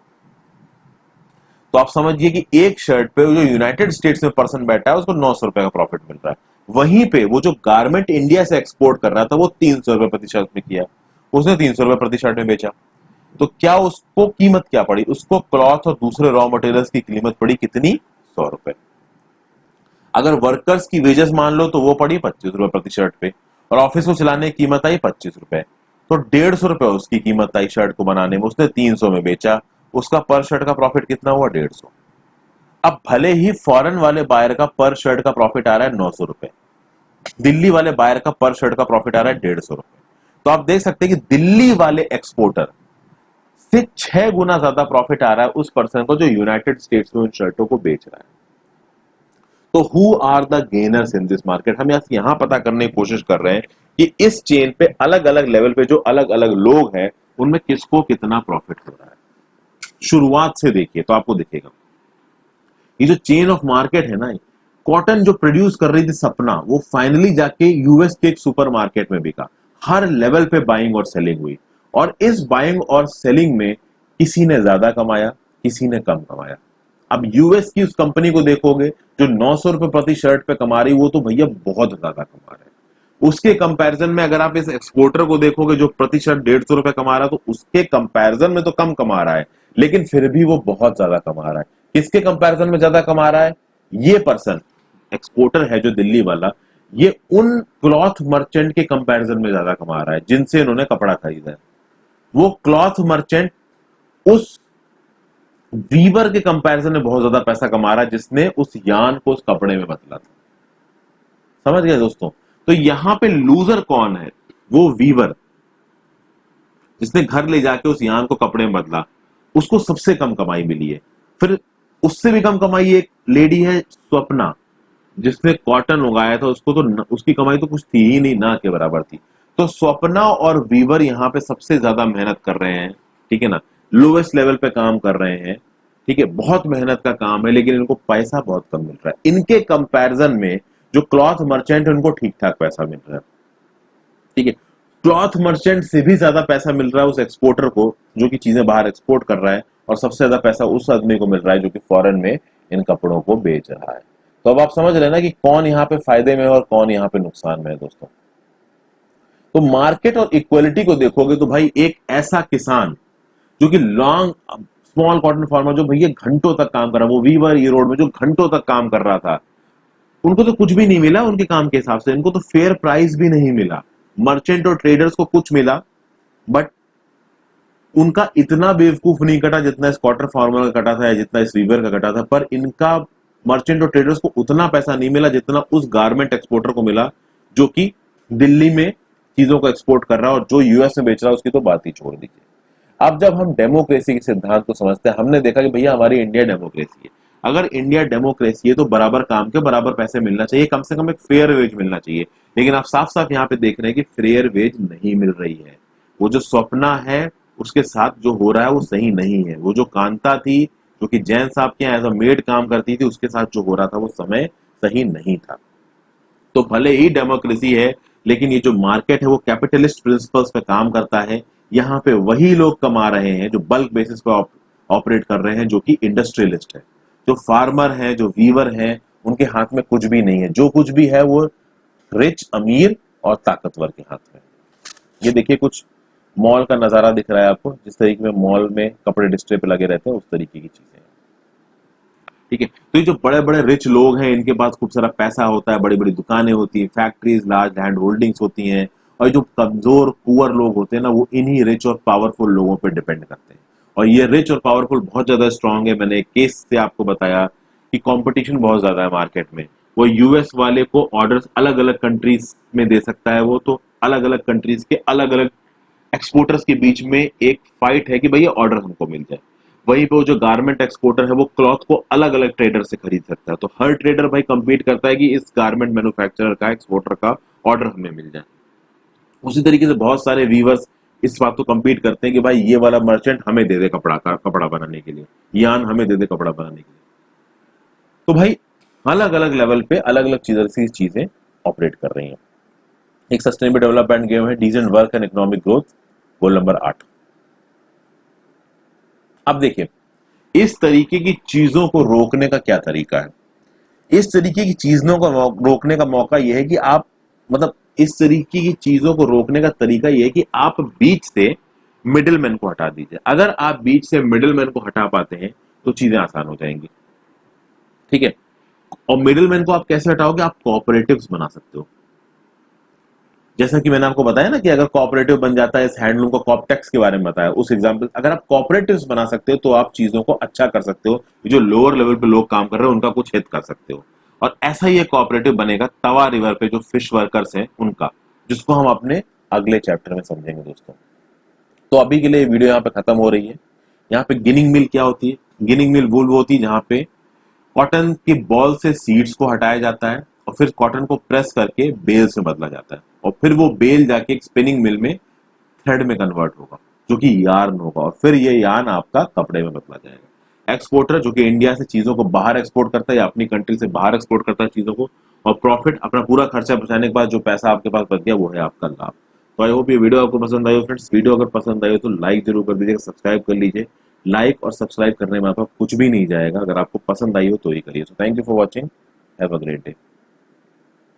तो आप समझिए कि एक शर्ट पे जो यूनाइटेड स्टेट्स में पर्सन बैठा है उसको 900 रुपए का प्रॉफिट मिल रहा है, वहीं पे वो जो गारमेंट इंडिया से एक्सपोर्ट कर रहा था वो 300 रुपए प्रति शर्ट में किया, उसने 300 रुपए प्रति शर्ट में बेचा, तो क्या उसको कीमत क्या पड़ी? उसको क्लॉथ और दूसरे रॉ मटेरियल्स की कीमत पड़ी कितनी? 100 रुपए। अगर वर्कर्स की वेजेस मान लो तो वो पड़ी 25 रुपए प्रति शर्ट पे, और ऑफिस को चलाने की कीमत आई 25 रुपए, तो 150 रुपए उसकी कीमत आई शर्ट को बनाने में, उसने 300 में बेचा, उसका पर शर्ट का प्रॉफिट कितना हुआ? 150। अब भले ही फॉरेन वाले बायर का पर शर्ट का प्रॉफिट आ रहा है 900 रुपए, दिल्ली वाले बायर का पर शर्ट का प्रॉफिट आ रहा है 150 रुपए, तो आप देख सकते हैं कि दिल्ली वाले एक्सपोर्टर से 6 गुना ज्यादा प्रॉफिट आ रहा है उस पर्सन को जो यूनाइटेड स्टेट्स में उन शर्टों को बेच रहा है। तो who are the gainers in this market? हम यहां पता करने की कोशिश कर रहे हैं कि इस चेन पे अलग अलग लेवल पे जो अलग अलग लोग हैं उनमें किसको कितना प्रॉफिट हो रहा है। शुरुआत से देखिए तो आपको दिखेगा, ये जो चेन ऑफ मार्केट है ना, कॉटन जो प्रोड्यूस कर रही थी सपना, वो फाइनली जाके यूएस के एक सुपर मार्केट में बिका। हर लेवल पे बाइंग और सेलिंग हुई, और इस बाइंग और सेलिंग में किसी ने ज्यादा कमाया, किसी ने कम कमाया। अब यूएस की उस कंपनी को देखोगे जो 900 रुपए प्रति शर्ट पे कमा रही, वो तो भैया बहुत ज्यादा कमा रहे हैं। उसके कंपैरिजन में अगर आप इस एक्सपोर्टर को देखोगे जो प्रति शर्ट 150 रुपए कमा रहा है, तो उसके कंपैरिजन में तो कम कमा रहा है, लेकिन फिर भी वो बहुत ज्यादा कमा रहा है। किसके कंपैरिजन में ज्यादा कमा रहा है? ये पर्सन एक्सपोर्टर है जो दिल्ली वाला, ये उन क्लॉथ मर्चेंट के कंपैरिजन में ज्यादा कमा रहा है जिनसे इन्होंने कपड़ा खरीदा है। वो क्लॉथ मर्चेंट उस वीवर के कंपैरिजन में बहुत ज्यादा पैसा कमा रहा है जिसने उस यान को उस कपड़े में बदला था। समझ गए दोस्तों? तो यहां पे लूजर कौन है? वो वीवर जिसने घर ले जाके उस यान को कपड़े में बदला, उसको सबसे कम कमाई मिली है। फिर उससे भी कम कमाई एक लेडी है स्वप्ना, जिसने कॉटन उगाया था, उसको तो उसकी कमाई तो कुछ थी ही नहीं, ना के बराबर थी। तो स्वप्ना और वीवर यहाँ पे सबसे ज्यादा मेहनत कर रहे हैं, ठीक है ना, लोवेस्ट लेवल पे काम कर रहे हैं, ठीक है, बहुत मेहनत का काम है, लेकिन इनको पैसा बहुत कम मिल रहा है। इनके कंपैरिजन में जो क्लॉथ मर्चेंट है उनको ठीक ठाक पैसा मिल रहा है, ठीक है। क्लॉथ मर्चेंट से भी ज्यादा पैसा मिल रहा है उस एक्सपोर्टर को जो कि चीजें बाहर एक्सपोर्ट कर रहा है, और सबसे ज्यादा पैसा उस आदमी को मिल रहा है जो कि फॉरेन में इन कपड़ों को बेच रहा है। तो अब आप समझ रहे हैं ना कि कौन यहाँ पे फायदे में है और कौन यहाँ पे नुकसान में है दोस्तों। तो मार्केट और इक्वलिटी को देखोगे तो भाई एक ऐसा किसान जो कि लॉन्ग स्मॉल कॉटन फार्मर जो भैया घंटों तक काम कर रहा है, वो वीवर ये रोड में जो घंटों तक काम कर रहा था, उनको तो कुछ भी नहीं मिला उनके काम के हिसाब से, इनको तो फेयर प्राइस भी नहीं मिला। मर्चेंट और ट्रेडर्स को कुछ मिला, बट उनका इतना बेवकूफ नहीं कटा जितना इस कॉटन फार्मर का कटा था या जितना इस वीवर का कटा था। पर इनका मर्चेंट और ट्रेडर्स को उतना पैसा नहीं मिला जितना उस गारमेंट एक्सपोर्टर को मिला जो कि दिल्ली में चीजों को एक्सपोर्ट कर रहा है, और जो यूएस में बेच रहा है उसकी तो बात ही छोड़ दीजिए। अब जब हम डेमोक्रेसी के सिद्धांत को समझते हैं, हमने देखा कि भैया हमारी इंडिया डेमोक्रेसी है। अगर इंडिया डेमोक्रेसी है तो बराबर काम के बराबर पैसे मिलना चाहिए, कम से कम एक फेयर वेज मिलना चाहिए। लेकिन आप साफ साफ यहाँ पे देख रहे हैं कि फेयर वेज नहीं मिल रही है। वो जो स्वप्ना है उसके साथ जो हो रहा है वो सही नहीं है। वो जो कांता थी जो कि जैन साहब के यहाँ एज अ मेड काम करती थी, उसके साथ जो हो रहा था वो समय सही नहीं था। तो भले ही डेमोक्रेसी है, लेकिन ये जो मार्केट है वो कैपिटलिस्ट प्रिंसिपल्स पे काम करता है। यहाँ पे वही लोग कमा रहे हैं जो बल्क बेसिस पे ऑपरेट कर रहे हैं, जो कि इंडस्ट्रियलिस्ट है। जो फार्मर है, जो वीवर है, उनके हाथ में कुछ भी नहीं है। जो कुछ भी है वो रिच, अमीर और ताकतवर के हाथ में। ये देखिए कुछ मॉल का नजारा दिख रहा है आपको, जिस तरीके में मॉल में कपड़े डिस्प्ले पे लगे रहते हैं उस तरीके की चीजें, ठीक है। तो ये जो बड़े बड़े रिच लोग हैं, इनके पास खूब सारा पैसा होता है, बड़ी बड़ी दुकानें होती है, फैक्ट्रीज, लार्ज लैंड होल्डिंग्स होती हैं, और जो कमजोर पुअर लोग होते हैं ना, वो इन्हीं रिच और पावरफुल लोगों पे डिपेंड करते हैं। और ये रिच और पावरफुल बहुत ज्यादा स्ट्रांग है। मैंने एक केस से आपको बताया कि कंपटीशन बहुत ज्यादा है मार्केट में। वो यूएस वाले को ऑर्डर्स अलग अलग कंट्रीज में दे सकता है, वो तो अलग अलग कंट्रीज के अलग अलग एक्सपोर्टर्स के बीच में एक फाइट है कि भैया ऑर्डर हमको मिल जाए। वहीं पे वो जो गारमेंट एक्सपोर्टर है वो क्लॉथ को अलग अलग ट्रेडर से खरीद सकता है। तो हर ट्रेडर भाई कंपीट करता है कि इस गारमेंट मैन्युफैक्चरर का, एक्सपोर्टर का ऑर्डर हमें मिल जाए। उसी तरीके से बहुत सारे वीवर्स इस बात को कंपीट करते हैं कि भाई ये वाला मर्चेंट हमें दे दे कपड़ा बनाने के लिए, यान हमें दे दे कपड़ा बनाने के लिए। तो भाई अलग अलग लेवल पे अलग अलग चीजें ऑपरेट कर रही हैं। एक सस्टेनेबल डेवलपमेंट गेम है decent work and economic growth, goal number 8। अब देखिए इस तरीके की चीजों को रोकने का क्या तरीका है। इस तरीके की चीजों को रोकने का मौका यह है कि आप, मतलब इस तरीके की चीजों को रोकने का तरीका यह है कि आप बीच से मिडिलमैन को हटा दीजिए। अगर आप बीच से मिडिलमैन को हटा पाते हैं तो चीजें आसान हो जाएंगी, ठीक है। और मिडिलमैन को आप कैसे हटाओगे? आप कोऑपरेटिव्स बना सकते हो। जैसा कि मैंने आपको बताया ना कि अगर कोऑपरेटिव बन जाता है, इस हैंडलूम को कॉपटेक्स के बारे में बताया उस एग्जांपल, अगर आप कोऑपरेटिव्स बना सकते हो तो आप चीजों को अच्छा कर सकते हो। जो लोअर लेवल पे लोग काम कर रहे हैं उनका कुछ हित कर सकते हो। और ऐसा ही एक कोऑपरेटिव बनेगा तवा रिवर पे जो फिश वर्कर्स हैं उनका, जिसको हम अपने अगले चैप्टर में समझेंगे दोस्तों। तो अभी के लिए वीडियो यहाँ पे खत्म हो रही है। यहाँ पे गिनिंग मिल क्या होती है? गिनिंग मिल वूल वो होती है जहाँ पे कॉटन के बॉल से सीड्स को हटाया जाता है और फिर कॉटन को प्रेस करके बेल से बदला जाता है, और फिर वो बेल जाके एक स्पिनिंग मिल में थ्रेड में कन्वर्ट होगा जो कि यार्न होगा, और फिर ये यार्न आपका कपड़े में बदला जाएगा। एक्सपोर्टर जो कि इंडिया से चीजों को बाहर एक्सपोर्ट करता है या अपनी कंट्री से बाहर एक्सपोर्ट करता है चीजों को, और प्रॉफिट अपना पूरा खर्चा बचाने के बाद जो पैसा आपके पास बच गया वो है आपका लाभ। तो आई होप ये वीडियो आपको पसंद आई हो फ्रेंड्स। वीडियो अगर पसंद आई हो तो लाइक जरूर कर दीजिएगा, सब्सक्राइब कर लीजिए। लाइक और सब्सक्राइब करने में आपका कुछ भी नहीं जाएगा, अगर आपको पसंद आई हो तो ही करिए। So thank you for watching, have a great day.